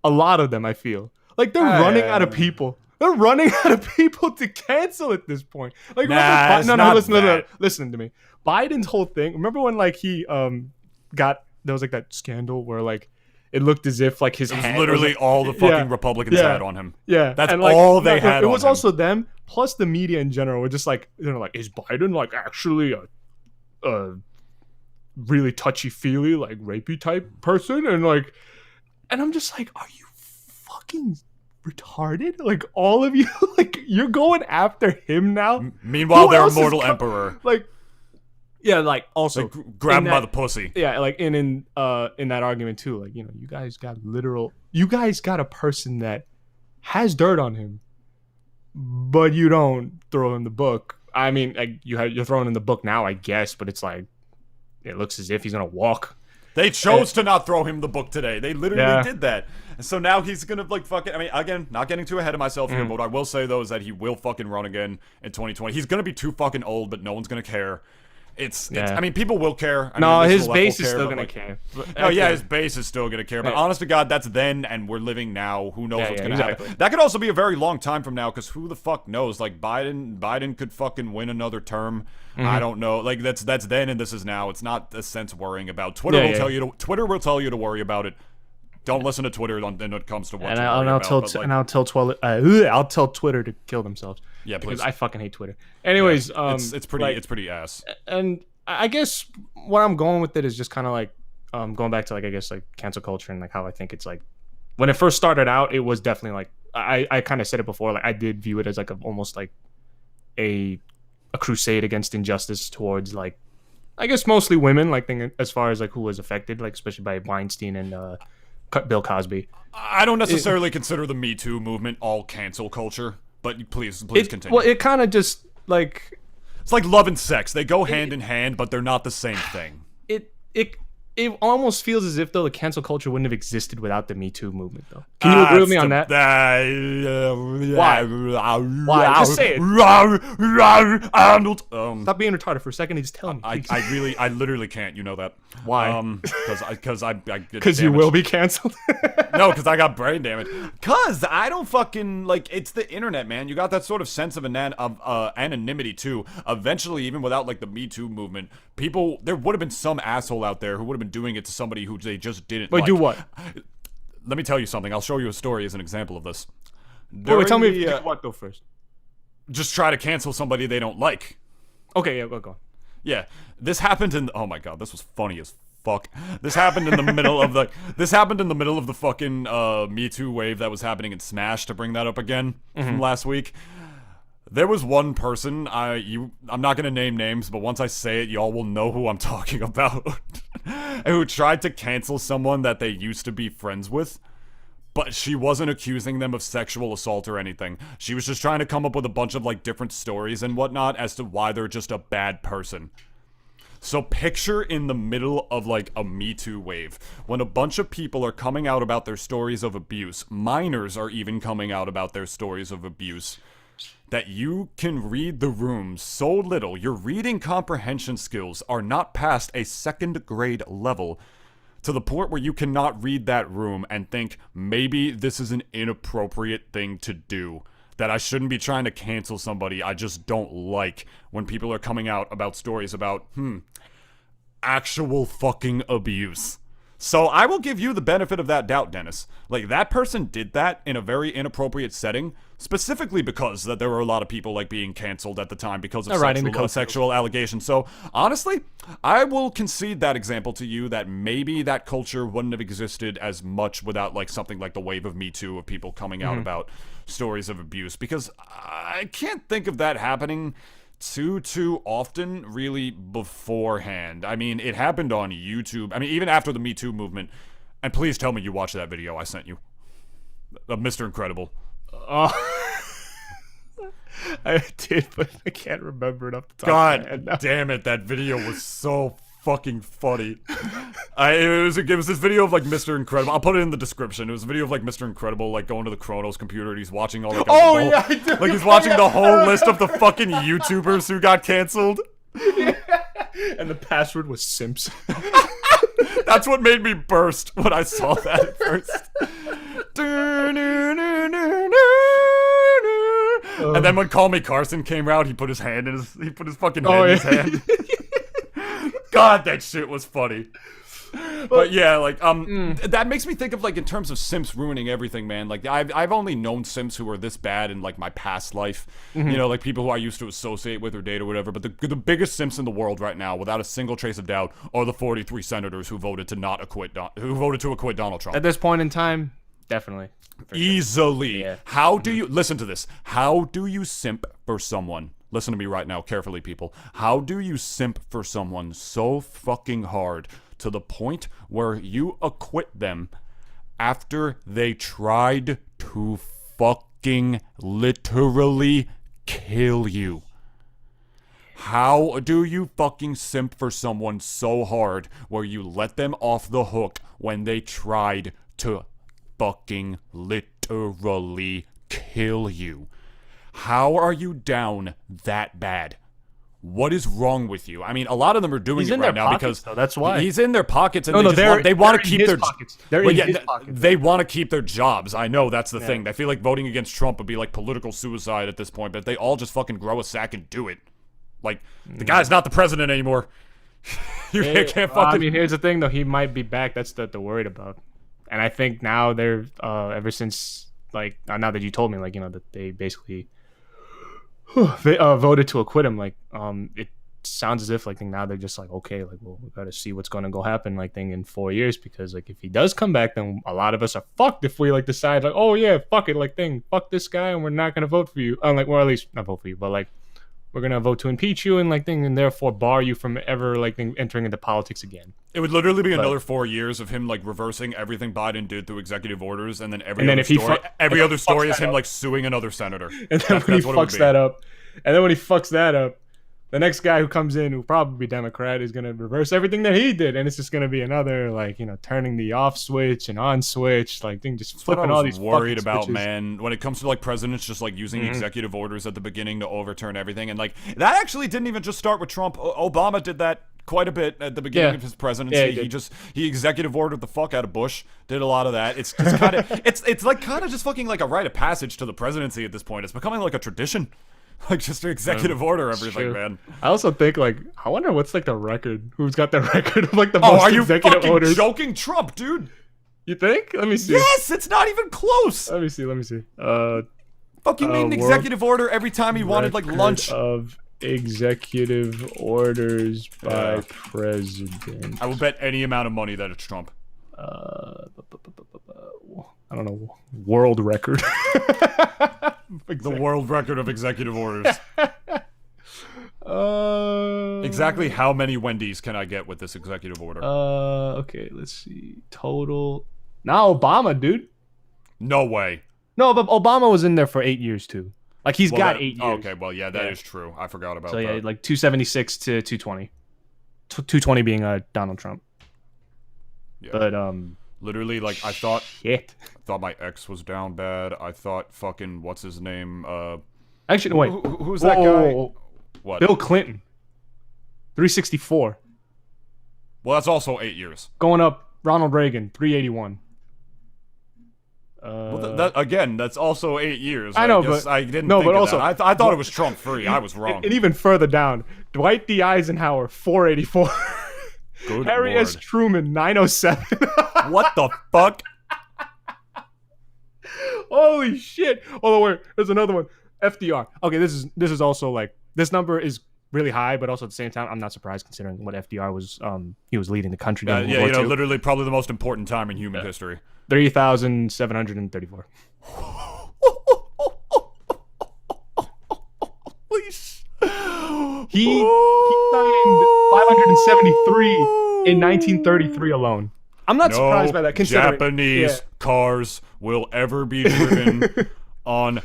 A lot of them, I feel like they're running out of people. They're running out of people to cancel at this point. Like, listen to me. Biden's whole thing. Remember when, like, he there was, like, that scandal where, like, it looked as if, like, his hand literally all the fucking Republicans had on him. Yeah, that's all they had. It was on him. Also them plus the media in general were just like, like, is Biden, like, actually a really touchy-feely, like, rapey type person? And, like, and I'm just like, are you fucking retarded? Like, all of you, like, you're going after him now. Meanwhile, they're a mortal emperor. Like, yeah, like, also like, grab him by the pussy. Yeah, like, in that argument too, like, you guys got a person that has dirt on him, but you don't throw in the book. I mean, like, you're throwing in the book now, I guess, but it's like, it looks as if he's gonna walk. They chose to not throw him the book today. They literally did that. And so now he's gonna, like, fucking, I mean, again, not getting too ahead of myself here, but what I will say, though, is that he will fucking run again in 2020. He's gonna be too fucking old, but no one's gonna care. It's I mean, people will care. His base is still gonna care. His base is still gonna care. But honest to God, that's then, and we're living now. Who knows what's gonna happen? That could also be a very long time from now, because who the fuck knows? Like, Biden could fucking win another term. I don't know. Like, that's then, and this is now. It's not a sense worrying about. Twitter will tell you to worry about it. Don't listen to Twitter when it comes to what. I'll tell Twitter to kill themselves. Yeah, please. Because I fucking hate Twitter. Anyways, it's pretty ass. And I guess where I'm going with it is just kind of like going back to, like, I guess, like, cancel culture, and, like, how I think it's, like, when it first started out, it was definitely, like, I kind of said it before, like, I did view it as, like, almost like a crusade against injustice towards, like, I guess mostly women, like, as far as, like, who was affected, like, especially by Weinstein and Bill Cosby. I don't necessarily consider the Me Too movement all cancel culture, but please continue. Well, it kind of just, like, it's like love and sex. They go hand in hand, but they're not the same thing. It it almost feels as if though the cancel culture wouldn't have existed without the Me Too movement though. Can you agree with me on that? Why? Just say it. Arnold. Stop being retarded for a second and just tell me. I literally can't. You know that. Why? Because I get because you will be canceled. No, because I got brain damage. Because I don't fucking like. It's the internet, man. You got that sort of sense of anonymity too. Eventually, even without like the Me Too movement, there would have been some asshole out there who would have been doing it to somebody who they just didn't. Wait, like. do what? Let me tell you something. I'll show you a story as an example of this. Wait, tell me what though first. Just try to cancel somebody they don't like. Okay, yeah, go on. Yeah, this happened in. Oh my god, this was funny as fuck. This happened in the middle of the. This happened in the middle of the fucking Me Too wave that was happening in Smash. To bring that up again from last week. There was one person, I'm not gonna name names, but once I say it, y'all will know who I'm talking about, who tried to cancel someone that they used to be friends with, but she wasn't accusing them of sexual assault or anything. She was just trying to come up with a bunch of, like, different stories and whatnot as to why they're just a bad person. So picture in the middle of, like, a Me Too wave, when a bunch of people are coming out about their stories of abuse, minors are even coming out about their stories of abuse, that you can read the room so little, your reading comprehension skills are not past a second grade level, to the point where you cannot read that room and think, maybe this is an inappropriate thing to do, that I shouldn't be trying to cancel somebody I just don't like, when people are coming out about stories about, actual fucking abuse. So I will give you the benefit of that doubt, Dennis. Like, that person did that in a very inappropriate setting, specifically because that there were a lot of people, like, being canceled at the time because of sexual allegations. So, honestly, I will concede that example to you, that maybe that culture wouldn't have existed as much without, like, something like the wave of Me Too, of people coming out about stories of abuse, because I can't think of that happening too often, really, beforehand. I mean, it happened on YouTube. I mean, even after the Me Too movement. And please tell me you watched that video I sent you of Mr. Incredible. I did, but I can't remember it off the top God of my head now. damn it, that video was so fucking funny. It was this video of, like, Mr. Incredible. I'll put it in the description. It was a video of, like, Mr. Incredible, like, going to the Chronos computer and he's watching all, like, I do. Like, he's watching the whole list of the fucking YouTubers who got canceled. Yeah. And the password was Simps. That's what made me burst when I saw that at first. And then when Call Me Carson came out, he put his fucking hand in his hand. God, that shit was funny. But yeah, like, that makes me think of, like, in terms of simps ruining everything, man. Like, I've only known simps who were this bad in, like, my past life. You know, like, people who I used to associate with or date or whatever. But the biggest simps in the world right now, without a single trace of doubt, are the 43 senators who voted to acquit Donald Trump. At this point in time, definitely. Easily. Yeah. How do you listen to this? How do you simp for someone? Listen to me right now, carefully, people. How do you simp for someone so fucking hard to the point where you acquit them after they tried to fucking literally kill you? How do you fucking simp for someone so hard where you let them off the hook when they tried to fucking literally kill you? How are you down that bad? What is wrong with you? I mean, a lot of them are doing it right now because that's why he's in their pockets, and they want to keep their pockets. They're in his pockets. They want to keep their jobs. I know that's the thing. They feel like voting against Trump would be like political suicide at this point, but they all just fucking grow a sack and do it. Like, the guy's not the president anymore. You can't fucking. I mean, here's the thing though. He might be back. That's what they're worried about. And I think now they're ever since, like, now that you told me, like, you know, that they basically voted to acquit him, like, it sounds as if, like, now they're just like, okay, like, well, we gotta see what's gonna go happen, like, thing in 4 years, because, like, if he does come back, then a lot of us are fucked if we, like, decide, like, oh yeah, fuck it, like, fuck this guy, and we're not gonna vote for you, like, well, at least not vote for you, but, like, we're gonna vote to impeach you and, like, and therefore bar you from ever, like, entering into politics again. It would literally be another 4 years of him, like, reversing everything Biden did through executive orders, and then every other story is him, like, suing another senator. And then when he fucks that up, the next guy who comes in, who probably be Democrat, is gonna reverse everything that he did, and it's just gonna be another turning the off switch and on switch, just flipping all these. Worried about switches. Man, when it comes to presidents just using executive orders at the beginning to overturn everything, and that actually didn't even just start with Trump. Obama did that quite a bit at the beginning of his presidency. Yeah, he executive ordered the fuck out of Bush. Did a lot of that. It's just kind of it's kind of just fucking a rite of passage to the presidency at this point. It's becoming a tradition. Just an executive order everything, man. I also think I wonder what's the record. Who's got the record of the most are you executive fucking orders? joking, Trump, dude? You think? Let me see. Yes, it's not even close. Let me see. Fucking made an executive order every time he wanted lunch. Of executive orders by president. I will bet any amount of money that it's Trump. I don't know. World record. The world record of executive orders. Exactly how many Wendy's can I get with this executive order? Okay, let's see. Total. Now Obama, dude. No way. No, but Obama was in there for 8 years too. He's got 8 years. Okay, well, yeah, that is true. I forgot about that. So yeah, 276 to 220. 220 being Donald Trump. Yeah. But literally, I thought shit. I thought my ex was down bad. I thought fucking what's his name? Actually, wait. Who's that guy? What? Bill Clinton. 364. Well, that's also 8 years. Going up, Ronald Reagan, 381. Well, that's also 8 years. I know, but I didn't. No, think but of also that. I thought it was Trump 3. I was wrong. And even further down, Dwight D. Eisenhower, 484. Good Harry Lord. S. Truman, 907. What the fuck? Holy shit! Oh wait, there's another one. FDR. Okay, this is also this number is really high, but also at the same time, I'm not surprised considering what FDR was. He was leading the country. During World War II. Literally probably the most important time in human history. 3,734. He signed 573 in 1933 alone. I'm not surprised by that. Considering Japanese cars will ever be driven on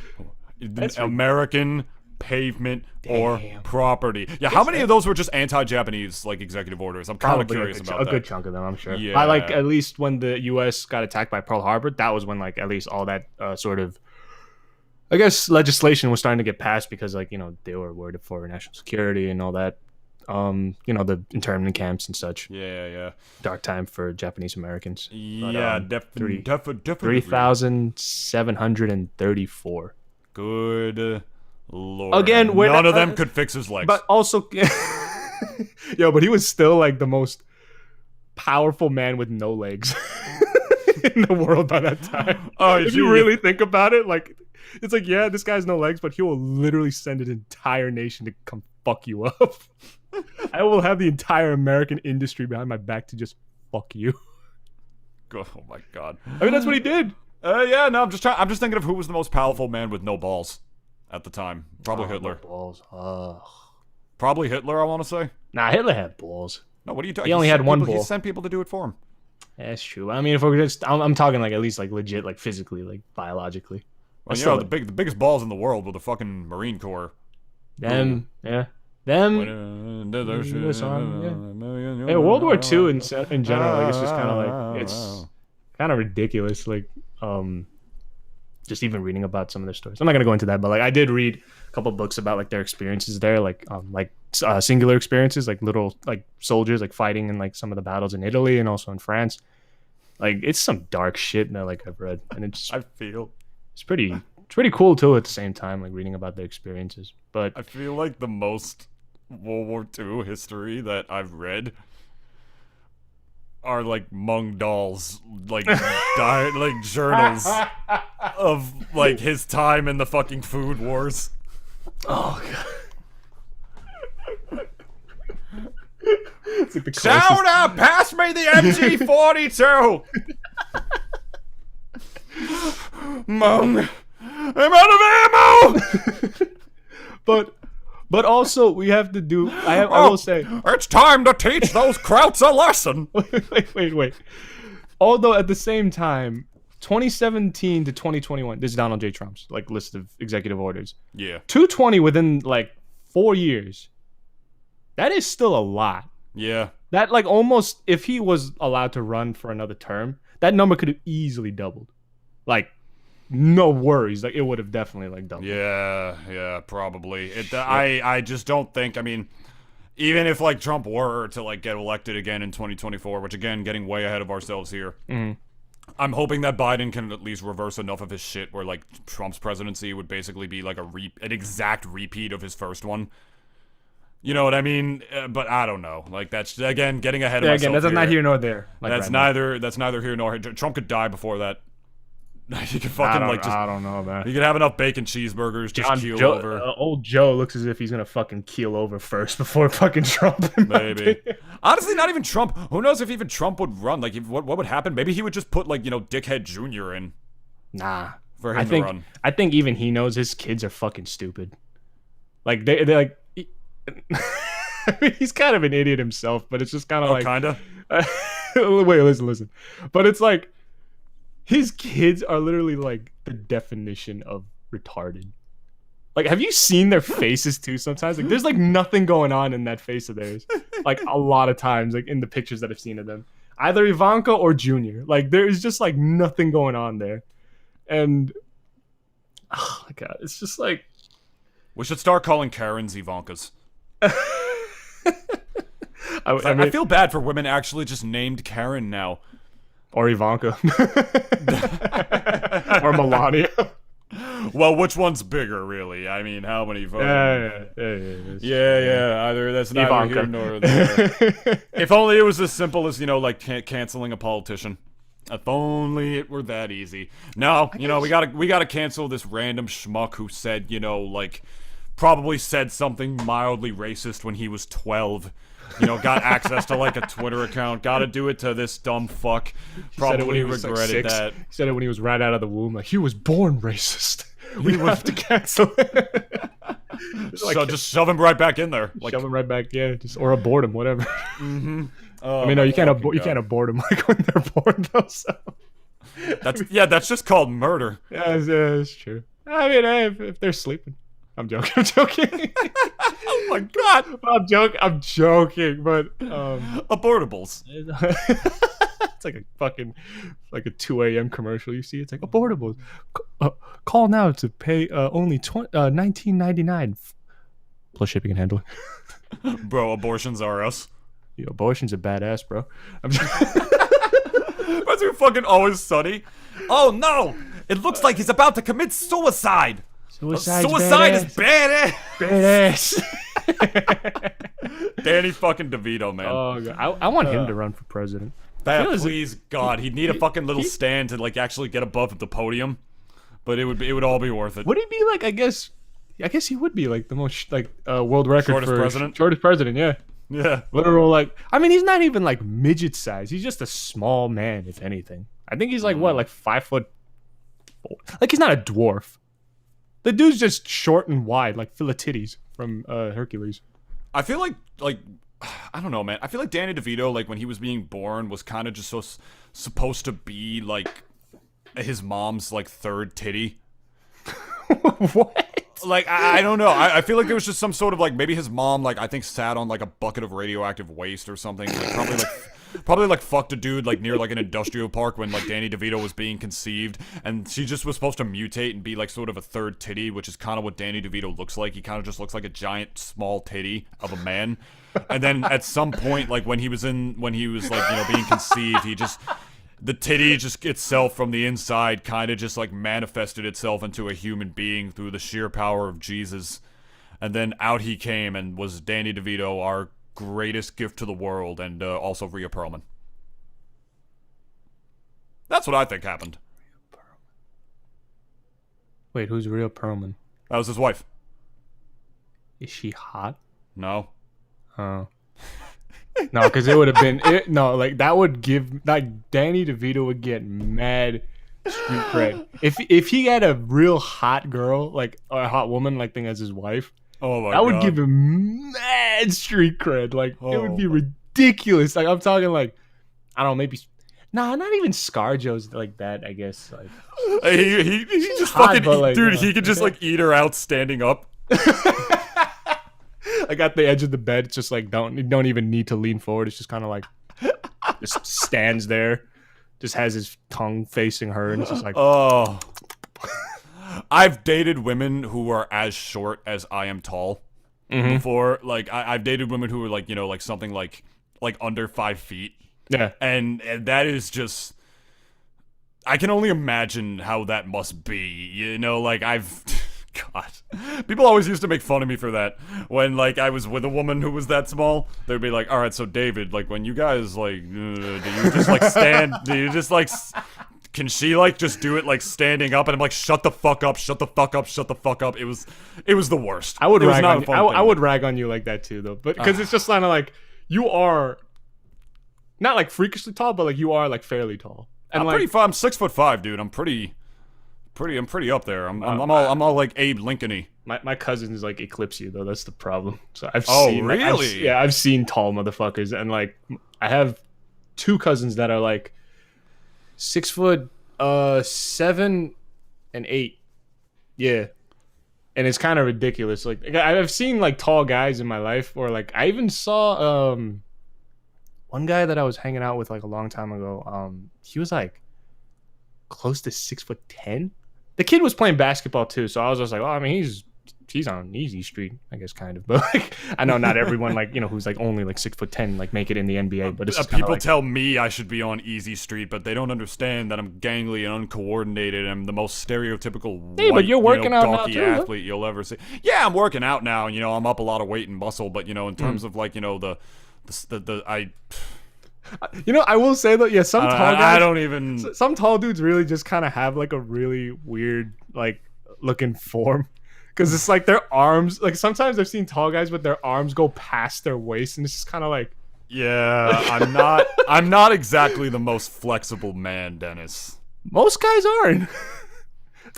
American pavement or property. Yeah, how many of those were just anti-Japanese executive orders? I'm kind of curious about that. A good chunk of them, I'm sure. Yeah. I at least when the U.S. got attacked by Pearl Harbor, that was when at least all that sort of, I guess, legislation was starting to get passed because they were worried for national security and all that. The internment camps and such. Yeah. Dark time for Japanese Americans. Yeah, definitely. 3,734. Good Lord. Again, none of them could fix his legs. But also, but he was still the most powerful man with no legs in the world by that time. Oh, if you really think about it, it's yeah, this guy's no legs, but he will literally send an entire nation to come fuck you up. I will have the entire American industry behind my back to just fuck you. Oh my god. I mean, that's what he did. Yeah, no, I'm just thinking of who was the most powerful man with no balls at the time. Probably Hitler. No balls. Ugh. Probably Hitler, I want to say. Nah, Hitler had balls. No, what are you talking? He only had one ball. He sent people to do it for him. That's true. I mean, if we're just, I'm talking at least legit, physically, biologically. Well, the biggest balls in the world were the fucking Marine Corps. Them, yeah. Them. Hey, World War II in general, it's just kind of it's kind of ridiculous. Just even reading about some of their stories. I'm not gonna go into that, but I did read a couple books about their experiences there, singular experiences, little soldiers fighting in some of the battles in Italy and also in France. It's some dark shit that I've read, and it's pretty cool too at the same time, reading about their experiences. But I feel like the most World War II history that I've read are Mung Dahl's journals of his time in the fucking food wars. Oh god. Shout out! Pass me the MG42. Mung, I'm out of ammo. But also we have to do. I will say it's time to teach those krauts a lesson. Wait. Although at the same time, 2017 to 2021, this is Donald J. Trump's list of executive orders. Yeah, 220 within 4 years. That is still a lot. Yeah. That like almost if he was allowed to run for another term, that number could have easily doubled. Like no worries, like it would have definitely like doubled. Yeah, probably. I just don't think. I mean, even if like Trump were to like get elected again in 2024, which again, getting way ahead of ourselves here. Mm-hmm. I'm hoping that Biden can at least reverse enough of his shit where like Trump's presidency would basically be like an exact repeat of his first one. You know what I mean? But I don't know. Like that's again getting ahead of myself. Again, that's not here nor there. Like, that's neither here nor here. Trump could die before that. You could fucking I don't know, man. You could have enough bacon cheeseburgers, just keel over. Old Joe looks as if he's gonna fucking keel over first before fucking Trump. Maybe. Honestly, not even Trump. Who knows if even Trump would run? Like, what would happen? Maybe he would just put like Dickhead Jr. in. Nah. For him to run. I think even he knows his kids are fucking stupid. Like they're like. I mean, he's kind of an idiot himself, but it's just kind of like. Kinda. Wait, listen. But it's like. His kids are literally like the definition of retarded. Like, have you seen their faces too sometimes? Like, there's like nothing going on in that face of theirs. Like, a lot of times, like in the pictures that I've seen of them. Either Ivanka or Junior. Like, there is just like nothing going on there. And, oh my God, it's just like. We should start calling Karens Ivankas. I feel bad for women actually just named Karen now. Or Ivanka. Or Melania. Well, which one's bigger, really? I mean, how many votes? Yeah. Either that's neither here nor there. If only it was as simple as, like canceling a politician. If only it were that easy. No, we gotta cancel this random schmuck who said, probably said something mildly racist when he was 12. Got access to like a Twitter account. Got to do it to this dumb fuck. Probably regretted that. He said it when he was right out of the womb. Like, he was born racist. We have to cancel it. So just shove him right back in there. Shove him right back, yeah. Or abort him, whatever. Mm-hmm. I mean, no, you can't abort them like when they're born though. So. That's just called murder. Yeah, it's true. I mean, if they're sleeping. I'm joking. Oh my God. I'm joking, but abortables. It's like a fucking like a 2 a.m. commercial you see. It's like abortables. Call now to pay only $19.99 plus shipping and handling. Bro, abortions are us. Yo, abortions are badass, bro. That's fucking Always Sunny. Oh no! It looks like he's about to commit suicide. Suicide is badass. Danny fucking DeVito, man. Oh God. I want him to run for president. Please, God, he'd need a fucking little stand to like actually get above the podium, but it would all be worth it. Would he be like? I guess he would be like the most like world record shortest for president. Shortest president, yeah. Yeah. Literal like. I mean, he's not even like midget size. He's just a small man, if anything. I think he's like what, like 5'4". Like he's not a dwarf. The dude's just short and wide, like Philatides from Hercules. I feel like I don't know, man. I feel like Danny DeVito, like when he was being born, was kind of just supposed to be like his mom's like third titty. What? Like I don't know. I feel like there was just some sort of like maybe his mom like I think sat on like a bucket of radioactive waste or something. Like, probably like fucked a dude like near like an industrial park when like Danny DeVito was being conceived, and she just was supposed to mutate and be like sort of a third titty, which is kind of what Danny DeVito looks like. He kind of just looks like a giant small titty of a man. And then at some point, like when he was like being conceived, the titty just itself from the inside kind of just like manifested itself into a human being through the sheer power of Jesus. And then out he came and was Danny DeVito, our greatest gift to the world, and also Rhea Perlman. That's what I think happened. Wait, who's Rhea Perlman? That was his wife. Is she hot? No. Oh. No, because it would have been like that would give like Danny DeVito would get mad street cred if he had a real hot girl like or a hot woman like thing as his wife. Oh my God. That would give him mad street cred. Like it would be ridiculous. Like I'm talking like I don't know, maybe not even ScarJo's like that. I guess like he just hot, fucking like, dude. He could just like eat her out standing up. Like at the edge of the bed, it's just like don't even need to lean forward. It's just kind of like just stands there, just has his tongue facing her, and it's just like, oh. I've dated women who are as short as I am tall before. Like I've dated women who are like, you know, like something like under 5 feet. yeah. And that is just, I can only imagine how that must be, you know, like God, people always used to make fun of me for that. When, like, I was with a woman who was that small, they'd be like, all right, so David, like, when you guys, like, do you just, like, stand, do you just, like, can she, like, just do it, like, standing up? And I'm like, shut the fuck up, shut the fuck up, shut the fuck up. It was the worst. I would rag on you. I would rag on you like that, too, though. But, because it's just kind of like, you are not, like, freakishly tall, but, like, you are, like, fairly tall. And I'm like, pretty, I'm 6'5", dude. I'm pretty up there. I'm all like Abe Lincoln-y. My cousins like eclipse you though. That's the problem. So I've Oh, seen really? I've seen tall motherfuckers, and like I have 2 cousins that are like 6'7" and 8. Yeah, and it's kind of ridiculous. Like I've seen like tall guys in my life, or like I even saw one guy that I was hanging out with like a long time ago. He was like close to 6'10". The kid was playing basketball too, so I was just like, well, I mean, he's on easy street, I guess, kind of. But like, I know not everyone like, you know, who's like only like 6'10" like make it in the NBA. But it's people like, tell me I should be on easy street, but they don't understand that I'm gangly and uncoordinated. And I'm the most stereotypical white, but you're working out now donkey too, athlete you'll ever see. Yeah, I'm working out now. You know, I'm up a lot of weight and muscle, but you know, in terms of like, you know, you know, I will say though, yeah, some tall guys. I don't even. Some tall dudes really just kind of have like a really weird like looking form, because it's like their arms. Like sometimes I've seen tall guys, but their arms go past their waist, and it's just kind of like. Yeah, I'm not exactly the most flexible man, Dennis. Most guys aren't,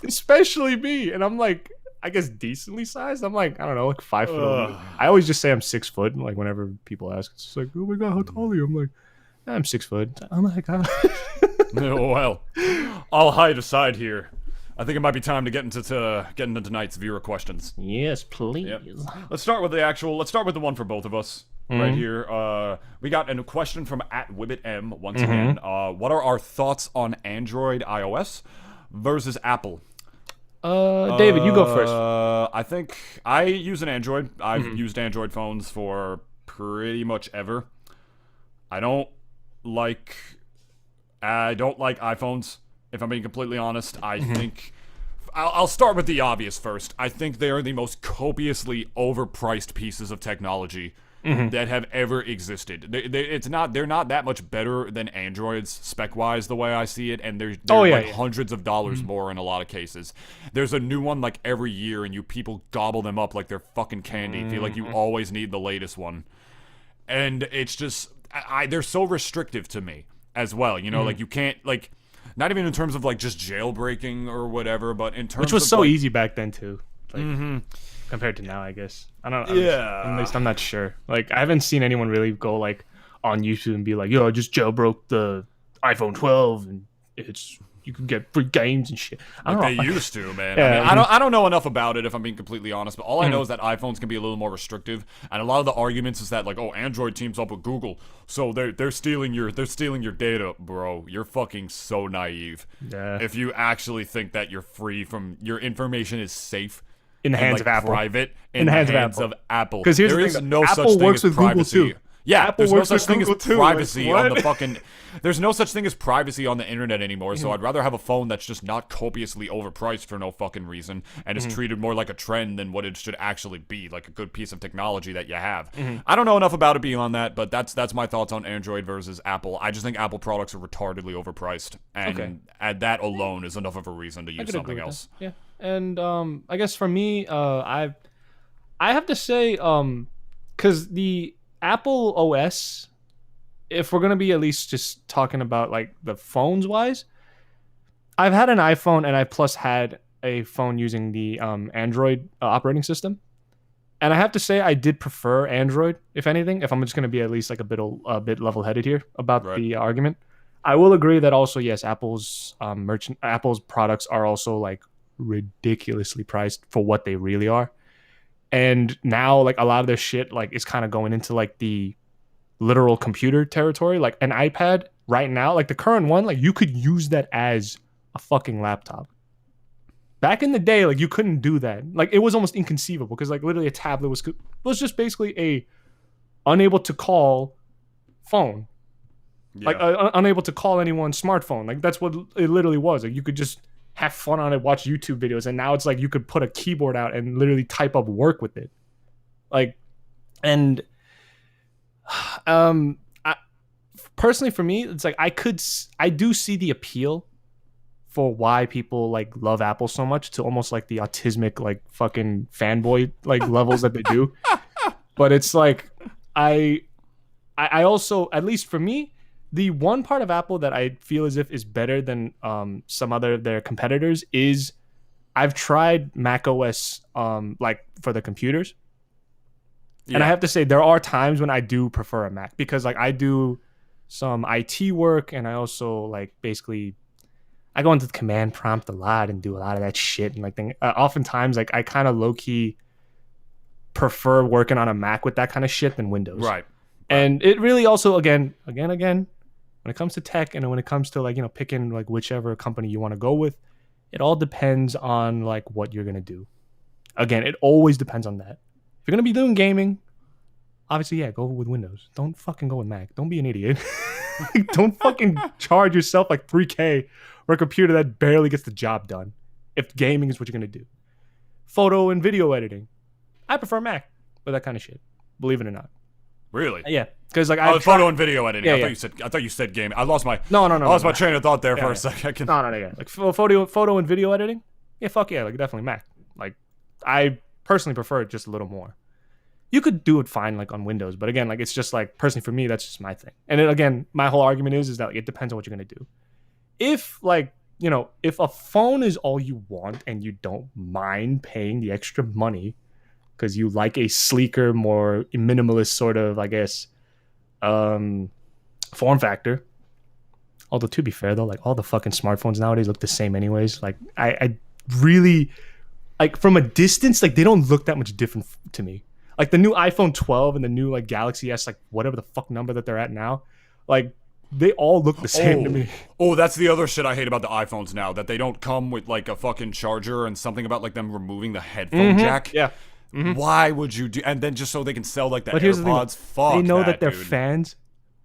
especially me, and I'm like. I guess decently sized. I'm like, I don't know, like 5 foot. I always just say I'm 6 foot. Like whenever people ask, it's just like, oh my god, how tall are you? I'm like, I'm 6 foot. Oh my god. Well, I'll hide aside here. I think it might be time to get into tonight's viewer questions. Yes, please. Yep. Let's start with the one for both of us right here. We got a question from @WibbitM once again. What are our thoughts on Android, iOS versus Apple? David, you go first. I think I use an Android. I've used Android phones for pretty much ever. I don't like iPhones, if I'm being completely honest. I think I'll start with the obvious first. I think they are the most copiously overpriced pieces of technology that have ever existed. They're not that much better than Androids spec-wise, the way I see it, and they're hundreds of dollars more in a lot of cases. There's a new one like every year, and you people gobble them up like they're fucking candy. Feel like you always need the latest one, and it's just they're so restrictive to me as well. You know, like you can't like. Not even in terms of like just jailbreaking or whatever, but in terms which was of so like, easy back then too. Like, compared to now, I guess. I don't know. Yeah. At least I'm not sure. Like, I haven't seen anyone really go like on YouTube and be like, "Yo, I just jailbroke the iPhone 12 and you can get free games and shit." They used to, man. Yeah, I don't know enough about it if I'm being completely honest, but all I know is that iPhones can be a little more restrictive, and a lot of the arguments is that like, oh, Android teams up with Google, so they're stealing your data, bro. You're fucking so naive. Yeah. If you actually think that you're free from your information is safe in the hands of Apple, private in the hands of Apple, because there is no such thing as privacy. Yeah, there's no such thing as privacy on the fucking. There's no such thing as privacy on the internet anymore. So I'd rather have a phone that's just not copiously overpriced for no fucking reason and is treated more like a trend than what it should actually be, like a good piece of technology that you have. I don't know enough about it beyond that, but that's my thoughts on Android versus Apple. I just think Apple products are retardedly overpriced, and that alone is enough of a reason to use something else. Yeah, and I guess for me, I have to say, because the Apple OS, if we're gonna be at least just talking about like the phones wise, I've had an iPhone and I plus had a phone using the Android operating system, and I have to say I did prefer Android. If anything, if I'm just gonna be at least like a bit level-headed here about the argument, I will agree that also yes, Apple's Apple's products are also like ridiculously priced for what they really are. And now like a lot of their shit like is kind of going into like the literal computer territory. Like an iPad right now, like the current one, like you could use that as a fucking laptop. Back in the day, like you couldn't do that. Like it was almost inconceivable because like literally a tablet was just basically a unable to call phone. Yeah. Like unable to call anyone's smartphone. Like that's what it literally was. Like you could just have fun on it, watch YouTube videos, and now it's like you could put a keyboard out and literally type up work with it. Like, and I, personally for me, it's like I do see the appeal for why people like love Apple so much to almost like the autismic like fucking fanboy like levels that they do. But it's like I also, at least for me, the one part of Apple that I feel as if is better than some other of their competitors is I've tried Mac OS like for the computers. Yeah. And I have to say there are times when I do prefer a Mac because like I do some IT work and I also like basically I go into the command prompt a lot and do a lot of that shit and like oftentimes like I kind of low key prefer working on a Mac with that kind of shit than Windows. Right. And it really also again when it comes to tech and when it comes to like, you know, picking like whichever company you want to go with, it all depends on like what you're going to do. Again, it always depends on that. If you're going to be doing gaming, obviously, yeah, go with Windows. Don't fucking go with Mac. Don't be an idiot. Don't fucking charge yourself like $3,000 for a computer that barely gets the job done if gaming is what you're going to do. Photo and video editing. I prefer Mac for that kind of shit. Believe it or not. Really? Yeah, because like I photo and video editing. Yeah, I thought you said gaming. I lost my my train of thought there for a second. No, yeah. Like photo and video editing. Yeah, fuck yeah, like definitely Mac. Like I personally prefer it just a little more. You could do it fine like on Windows, but again, like it's just like personally for me, that's just my thing. And then, again, my whole argument is that like, it depends on what you're gonna do. If like, you know, if a phone is all you want and you don't mind paying the extra money because you like a sleeker, more minimalist sort of, I guess, form factor. Although to be fair though, like all the fucking smartphones nowadays look the same anyways. Like I really like from a distance, like they don't look that much different to me. Like the new iPhone 12 and the new like Galaxy S, like whatever the fuck number that they're at now, like they all look the same to me. Oh, that's the other shit I hate about the iPhones now, that they don't come with like a fucking charger and something about like them removing the headphone jack. Yeah. Why would you do? And then just so they can sell like the here's AirPods. Fuck. They know that their dude. fans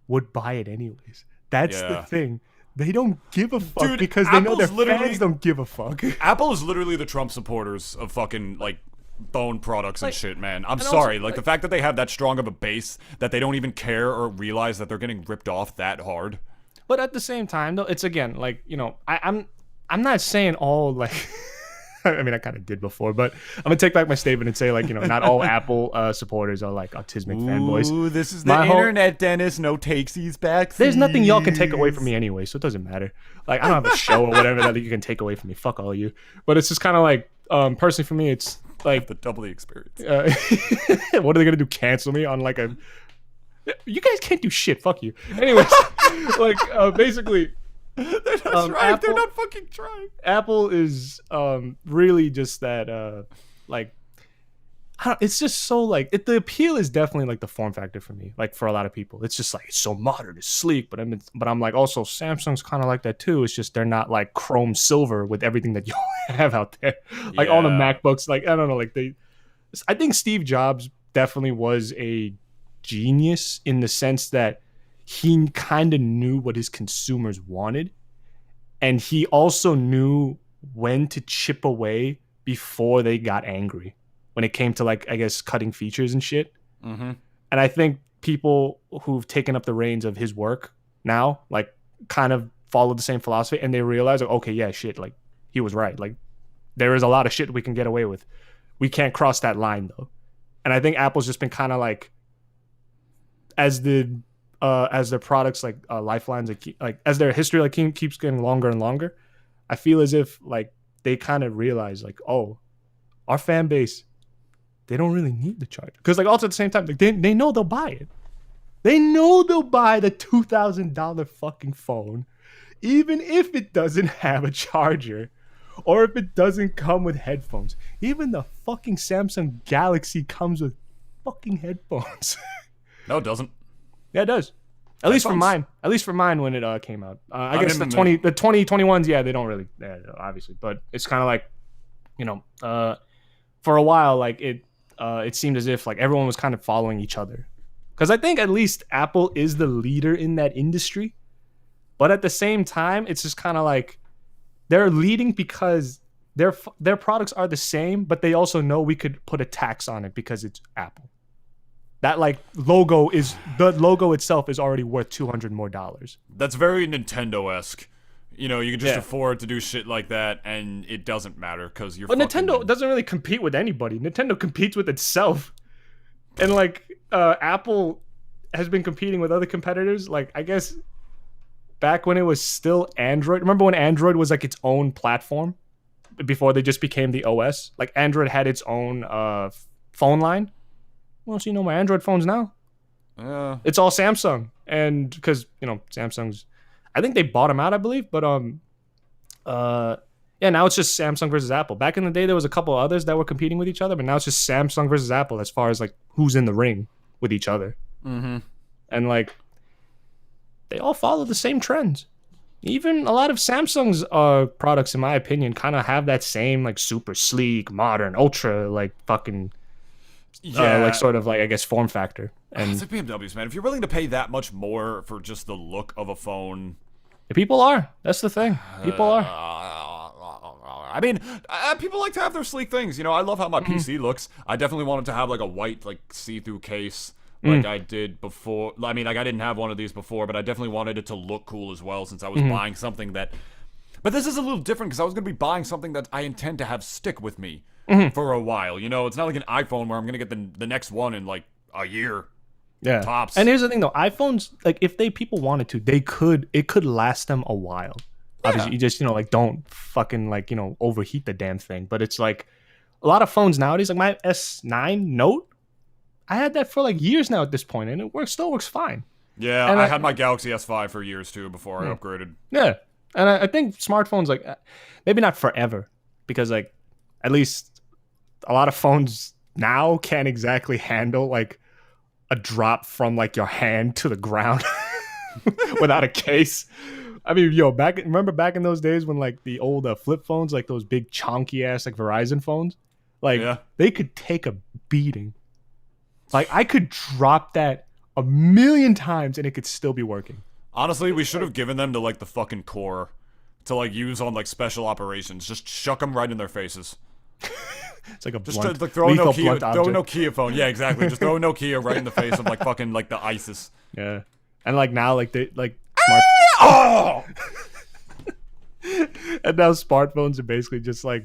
would buy it anyways. That's the thing. They don't give a fuck Dude, because they know Apple's their fans don't give a fuck. Apple is literally the Trump supporters of fucking like phone products and shit, man. I'm and sorry. also, like the fact that they have that strong of a base that they don't even care or realize that they're getting ripped off that hard. But at the same time, though, it's again like, you know, I'm not saying all like. I mean, I kind of did before, but I'm gonna take back my statement and say like, you know, not all Apple supporters are like autismic fanboys. Ooh, this is the internet, Dennis. No takesies back. There's nothing y'all can take away from me anyway, so it doesn't matter. Like I don't have a show or whatever that you can take away from me. Fuck all you. But it's just kind of like, personally for me, it's like the double experience. What are they gonna do? Cancel me on like a? You guys can't do shit. Fuck you. Anyways, like basically. They're not trying. They're not fucking trying. Apple is really just that like it's just so like the appeal is definitely like the form factor for me. Like for a lot of people, it's just like it's so modern, it's sleek. But I'm like also Samsung's kind of like that too. It's just they're not like chrome silver with everything that you have out there. Like all the MacBooks, like I don't know, like I think Steve Jobs definitely was a genius in the sense that he kind of knew what his consumers wanted, and he also knew when to chip away before they got angry when it came to like, I guess, cutting features and shit. Mm-hmm. And I think people who've taken up the reins of his work now, like kind of follow the same philosophy, and they realize like, okay, yeah, shit, like he was right. Like there is a lot of shit we can get away with. We can't cross that line though. And I think Apple's just been kind of like, as their products like lifelines like as their history like keeps getting longer and longer, I feel as if like they kind of realize like, oh, our fan base, they don't really need the charger, because like also at the same time like they know they'll buy it. They know they'll buy the $2,000 fucking phone even if it doesn't have a charger, or if it doesn't come with headphones. Even the fucking Samsung Galaxy comes with fucking headphones. No, it doesn't. Yeah, it does. At least for mine. At least for mine when it came out. I guess the 2021s, yeah, they don't really, obviously. But it's kind of like, for a while, like it seemed as if like everyone was kind of following each other. Because I think at least Apple is the leader in that industry. But at the same time, it's just kind of like they're leading because their products are the same, but they also know we could put a tax on it because it's Apple. That like the logo itself is already worth $200 more. That's very Nintendo-esque. You can just afford to do shit like that, and it doesn't matter because you're. But Nintendo doesn't really compete with anybody. Nintendo competes with itself, and like Apple has been competing with other competitors. Like I guess back when it was still Android. Remember when Android was like its own platform before they just became the OS? Like Android had its own phone line. Well, so my Android phones now. It's all Samsung, and because Samsung's, I think they bought them out, I believe. But now it's just Samsung versus Apple. Back in the day, there was a couple others that were competing with each other, but now it's just Samsung versus Apple as far as like who's in the ring with each other. Mm-hmm. And like they all follow the same trends. Even a lot of Samsung's products, in my opinion, kind of have that same like super sleek, modern, ultra like fucking. Like sort of like I guess form factor. And it's like BMWs, man. If you're willing to pay that much more for just the look of a phone, people are. That's the thing. People are. I mean, people like to have their sleek things. I love how my PC looks. I definitely wanted to have like a white like see-through case like I did before. I mean, like I didn't have one of these before, but I definitely wanted it to look cool as well since I was buying something that. But this is a little different because I was going to be buying something that I intend to have stick with me. For a while, it's not like an iPhone where I'm gonna get the next one in like a year. Yeah, tops. And here's the thing though, iPhones, like if people wanted to, it could last them a while. Yeah. Obviously, you just like don't fucking like overheat the damn thing. But it's like a lot of phones nowadays, like my S9 Note, I had that for like years now at this point, and it still works fine. Yeah, and I had my Galaxy S5 for years too before I upgraded. Yeah, and I think smartphones like maybe not forever because like at least. A lot of phones now can't exactly handle like a drop from like your hand to the ground without a case. I mean, remember back in those days when like the old flip phones, like those big chonky ass like Verizon phones, like they could take a beating. Like I could drop that 1,000,000 times and it could still be working. Honestly, we should have given them to like the fucking Corps to like use on like special operations. Just chuck them right in their faces. It's like a just blunt, throw a Nokia, Nokia phone. Yeah, exactly. Just throw a Nokia right in the face of like fucking like the ISIS. Yeah, and like now like they like smart. Oh! And now smartphones are basically just like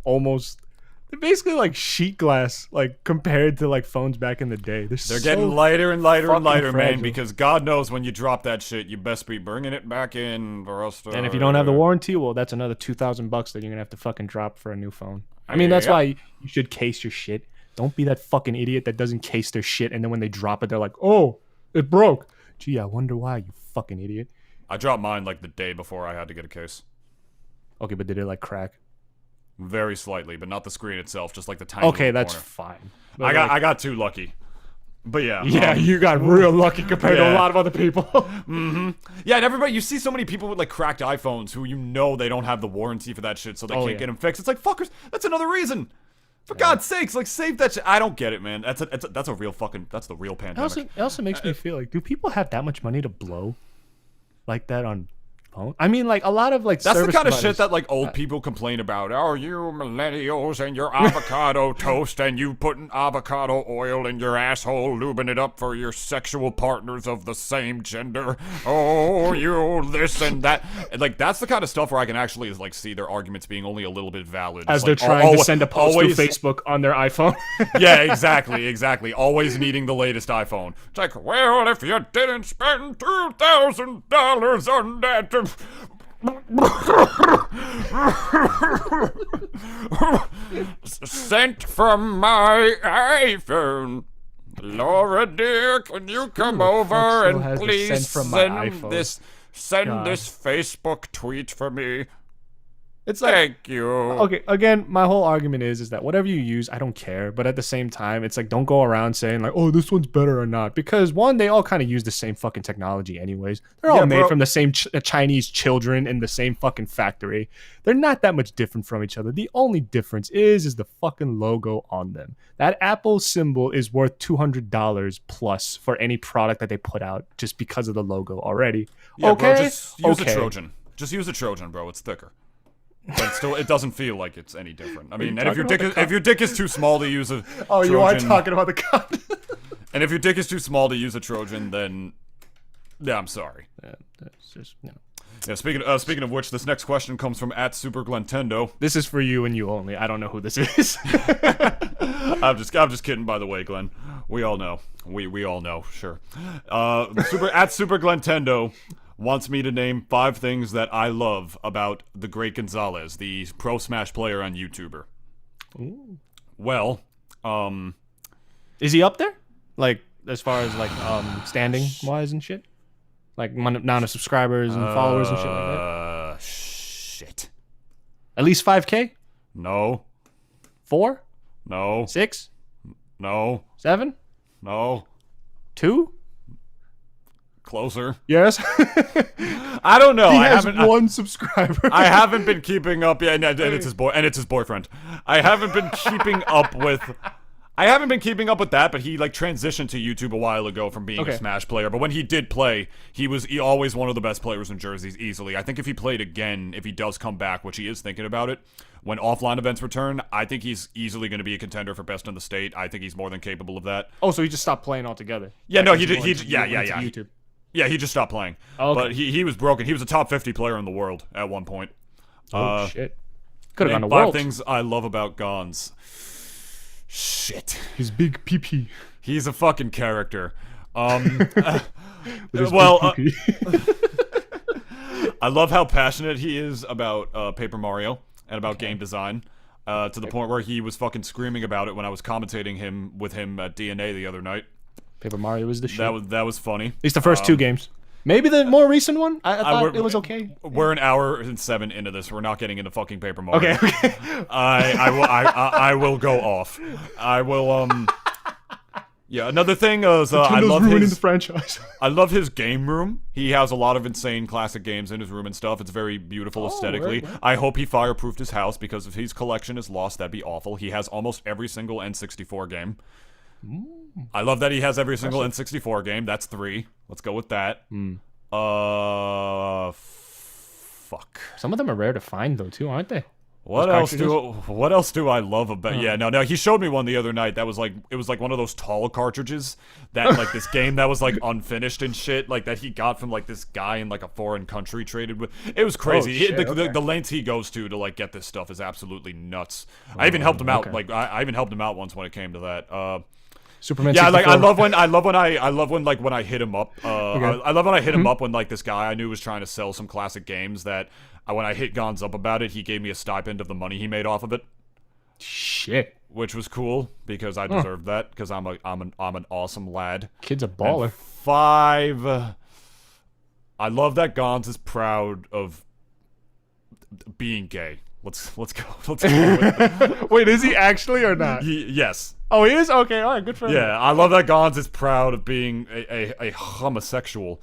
they're basically like sheet glass like compared to like phones back in the day. They're getting lighter and lighter and lighter, fragile. man. Because God knows when you drop that shit, you best be bringing it back in for us to. And if you don't have the warranty, well, that's another $2,000 that you're gonna have to fucking drop for a new phone. I mean, that's why you should case your shit. Don't be that fucking idiot that doesn't case their shit, and then when they drop it, they're like, "Oh, it broke." Gee, I wonder why, you fucking idiot. I dropped mine like the day before I had to get a case. Okay, but did it like crack? Very slightly, but not the screen itself, just like the tiny. Okay, that's corner. fine. I got too lucky. But yeah. Yeah, you got real lucky compared to a lot of other people. Yeah, and everybody, you see so many people with like cracked iPhones who they don't have the warranty for that shit, so they can't get them fixed. It's like, fuckers, that's another reason. For God's sakes, like save that shit. I don't get it, man. That's a real fucking, that's the real pandemic. It also makes me feel like, do people have that much money to blow like that on phone? I mean, like a lot of like that's the kind of providers, shit that like old people complain about. Oh, you millennials and your avocado toast, and you putting avocado oil in your asshole, lubing it up for your sexual partners of the same gender. Oh, you this and that. And like that's the kind of stuff where I can actually like see their arguments being only a little bit valid. As it's they're like, trying to send a post to Facebook on their iPhone. Yeah, exactly. Always needing the latest iPhone. It's like, well, if you didn't spend $2,000 on that. Sent from my iPhone. Laura dear, can you come over and please send this Facebook tweet for me? It's like, thank you. Okay, again, my whole argument is that whatever you use, I don't care. But at the same time, it's like, don't go around saying like, oh, this one's better or not. Because one, they all kind of use the same fucking technology anyways. They're all made from the same Chinese children in the same fucking factory. They're not that much different from each other. The only difference is the fucking logo on them. That Apple symbol is worth $200 plus for any product that they put out just because of the logo already. Yeah, okay, bro, just use a Trojan. Just use a Trojan, bro. It's thicker. But still, it doesn't feel like it's any different. I mean, and if your dick is too small to use a Trojan, you are talking about the cup. And if your dick is too small to use a Trojan, then yeah, I'm sorry. Yeah, that's just Yeah, speaking of which, this next question comes from @SuperGlentendo. This is for you and you only. I don't know who this is. I'm just kidding. By the way, Glenn, we all know. We all know. Sure. @SuperGlentendo wants me to name 5 things that I love about the Great Gonzalez, the Pro Smash player and YouTuber. Ooh. Well, is he up there? Like as far as like standing wise and shit? Like amount of subscribers and followers and shit like that? Shit. At least 5K? No. 4? No. 6? No. 7? No. 2? Closer. Yes. I don't know. He has one subscriber. I haven't been keeping up. Yeah, and it's his boy, and it's his boyfriend. I haven't been keeping up with that, but he like transitioned to YouTube a while ago from being a Smash player. But when he did play, he was always one of the best players in jerseys, easily. I think if he played again, if he does come back, which he is thinking about it, when offline events return, I think he's easily going to be a contender for best in the state. I think he's more than capable of that. Oh, so he just stopped playing altogether? Yeah, no, he YouTube. Yeah, he just stopped playing. Oh, okay. But he was broken. He was a top 50 player in the world at one point. Oh, shit. Could have gone to 5 Worlds. things I love about Gons. Shit. His big PP. He's a fucking character. I love how passionate he is about Paper Mario and about game design. To the point where he was fucking screaming about it when I was commentating with him at DNA the other night. Paper Mario was the shit. That was funny. At least the first 2 games. Maybe the more recent one? I thought it was okay. We're an hour and 7 into this. We're not getting into fucking Paper Mario. Okay. I will go off. I will Yeah, another thing is I love ruining the franchise. I love his game room. He has a lot of insane classic games in his room and stuff. It's very beautiful aesthetically. Right. I hope he fireproofed his house, because if his collection is lost, that'd be awful. He has almost every single N64 game. I love that he has every single N64 game. That's 3. Let's go with that. Fuck. Some of them are rare to find though, too, aren't they? What else do I love about? Yeah, no. He showed me one the other night that was like, it was like one of those tall cartridges that like this game that was like unfinished and shit, like that he got from like this guy in like a foreign country traded with. It was crazy. The lengths he goes to like get this stuff is absolutely nuts. I even helped him out. Like I even helped him out once when it came to that. Superman. Yeah, 64. like I love when like when I hit him up. I love when I hit him up when like this guy I knew was trying to sell some classic games that when I hit Gons up about it, he gave me a stipend of the money he made off of it. Shit. Which was cool because I deserved that, because I'm an awesome lad. Kid's a baller. And 5, I love that Gons is proud of being gay. Let's go. Let's go with it. Wait, is he actually or not? Yes. Oh, he is? Okay, all right, good for him. Yeah, I love that Gons is proud of being a homosexual,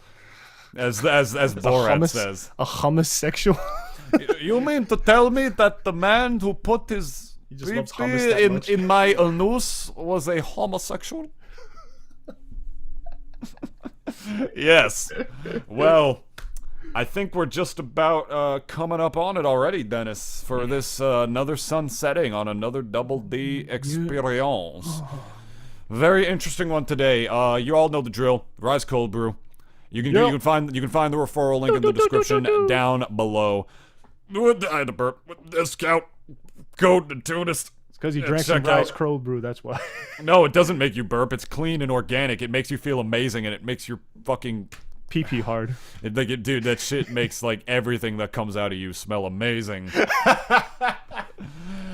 as Borat says. A homosexual? You mean to tell me that the man who put his in my anus was a homosexual? Yes. Well, I think we're just about coming up on it already, Dennis, for this another sun setting on another Double D experience. Very interesting one today. You all know the drill. Rise Cold Brew. You can find the referral link in the description down below. I had to burp. With discount code Nintoonist. It's because you drank some Rise Cold Brew. That's why. No, it doesn't make you burp. It's clean and organic. It makes you feel amazing, and it makes your fucking pee hard. Dude, that shit makes like everything that comes out of you smell amazing.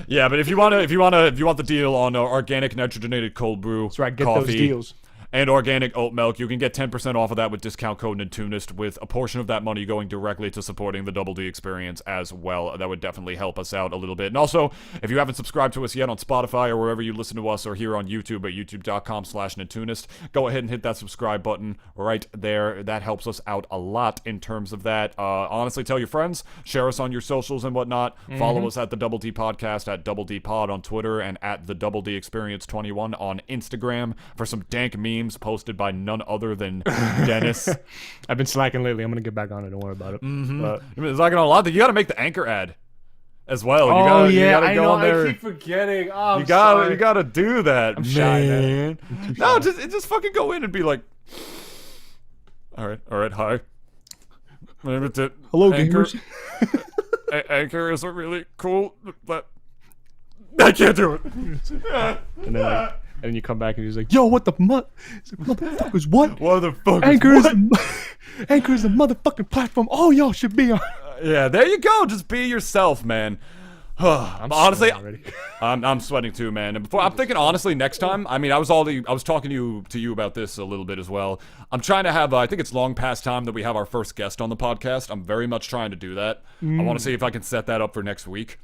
Yeah, but if you want the deal on organic nitrogenated cold brew, that's right, get coffee, those deals. and organic oat milk. You can get 10% off of that with discount code Nintoonist, with a portion of that money going directly to supporting the Double D experience as well. That would definitely help us out a little bit. And also, if you haven't subscribed to us yet on Spotify or wherever you listen to us, or here on YouTube at youtube.com/Nintoonist, go ahead and hit that subscribe button right there. That helps us out a lot in terms of that. Honestly, tell your friends, share us on your socials and whatnot. Follow us at the Double D Podcast, at Double D Pod on Twitter, and at the Double D Experience 21 on Instagram for some dank memes posted by none other than Dennis. I've been slacking lately. I'm gonna get back on it. Don't worry about it. But, It's not gonna lie. You got to make the Anchor ad as well. You gotta go on there. I keep forgetting. Oh, you gotta do that, I'm shy, man. No, just fucking go in and be like, all right, hi. Hello, Anchor. gamers. Anchor is a really cool, but I can't do it. And then you come back and he's like, "Yo, what the motherfuckers? What? What the fuck? Anchor is a motherfucking platform. All y'all should be on." Yeah, there you go. Just be yourself, man. Honestly, I'm sweating too, man. And I'm thinking honestly, next time. I mean, I was talking to you about this a little bit as well. I'm trying to have. I think it's long past time that we have our first guest on the podcast. I'm very much trying to do that. I want to see if I can set that up for next week,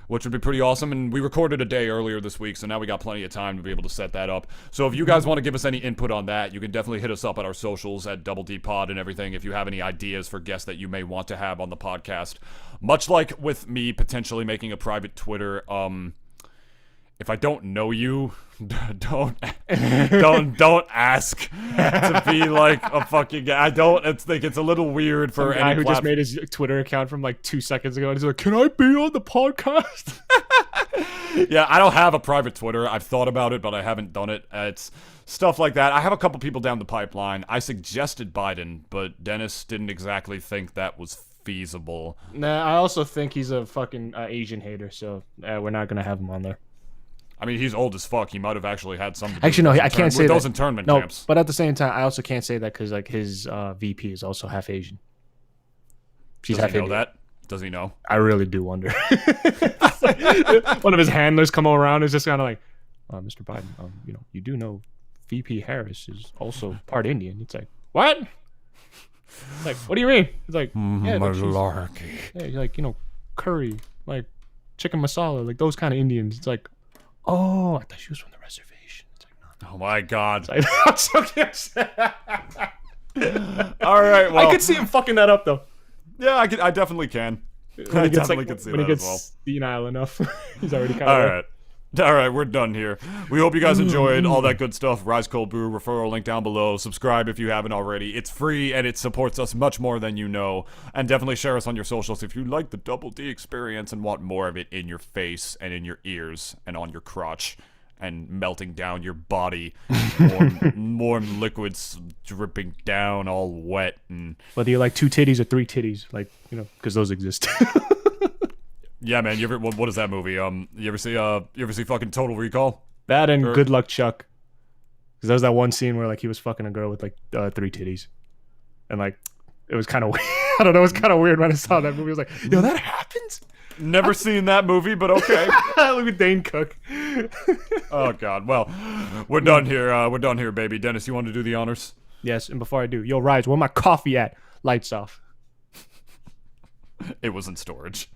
which would be pretty awesome. And we recorded a day earlier this week, so now we got plenty of time to be able to set that up. So if you guys want to give us any input on that, you can definitely hit us up at our socials at Double D Pod and everything if you have any ideas for guests that you may want to have on the podcast. Much like with me potentially making a private Twitter, if I don't know you, don't ask to be like a fucking guy. I don't. It's a little weird for any guy who just platform. made his Twitter account from like 2 seconds ago and he's like, "Can I be on the podcast?" Yeah, I don't have a private Twitter. I've thought about it, but I haven't done it. It's stuff like that. I have a couple people down the pipeline. I suggested Biden, but Dennis didn't exactly think that was feasible. Nah, I also think he's a fucking Asian hater, so we're not gonna have him on there. I mean, he's old as fuck. He might have actually had some. Actually, no, I can't say that. Those internment No, camps. but at the same time, I also can't say that because like his VP is also half Asian. She's half Indian. Indian. That? Does he know? I really do wonder. One of his handlers come around is just kind of like, "Mr. Biden, you do know VP Harris is also part Indian." It's like, what? Like, what do you mean? It's like, yeah, malarkey. Yeah, like, curry, like chicken masala, like those kind of Indians. It's like, oh, I thought she was from the reservation. It's like, no. Oh my god. It's like, I'm so upset. All right, well, I could see him fucking that up though. Yeah, I definitely can. I definitely can see when that he as well. gets senile enough, he's already kind of. All right, we're done here. We hope you guys enjoyed all that good stuff. Rise Cold Brew, referral link down below. Subscribe if you haven't already. It's free, and it supports us much more than you know. And definitely share us on your socials if you like the Double D experience and want more of it in your face and in your ears and on your crotch and melting down your body. Warm liquids dripping down all wet. And whether you like 2 titties or 3 titties, like, because those exist. yeah, man. You ever what is that movie? You ever see fucking Total Recall? That and Good Luck Chuck. Because there was that one scene where like he was fucking a girl with like 3 titties, and like it was kind of weird. I don't know. It was kind of weird when I saw that movie. I was like, yo, that happens. Never seen that movie, but okay. Look at Dane Cook. Oh god. Well, we're done here. We're done here, baby. Dennis, you want to do the honors? Yes. And before I do, yo, Rise, where my coffee at? Lights off. It was in storage.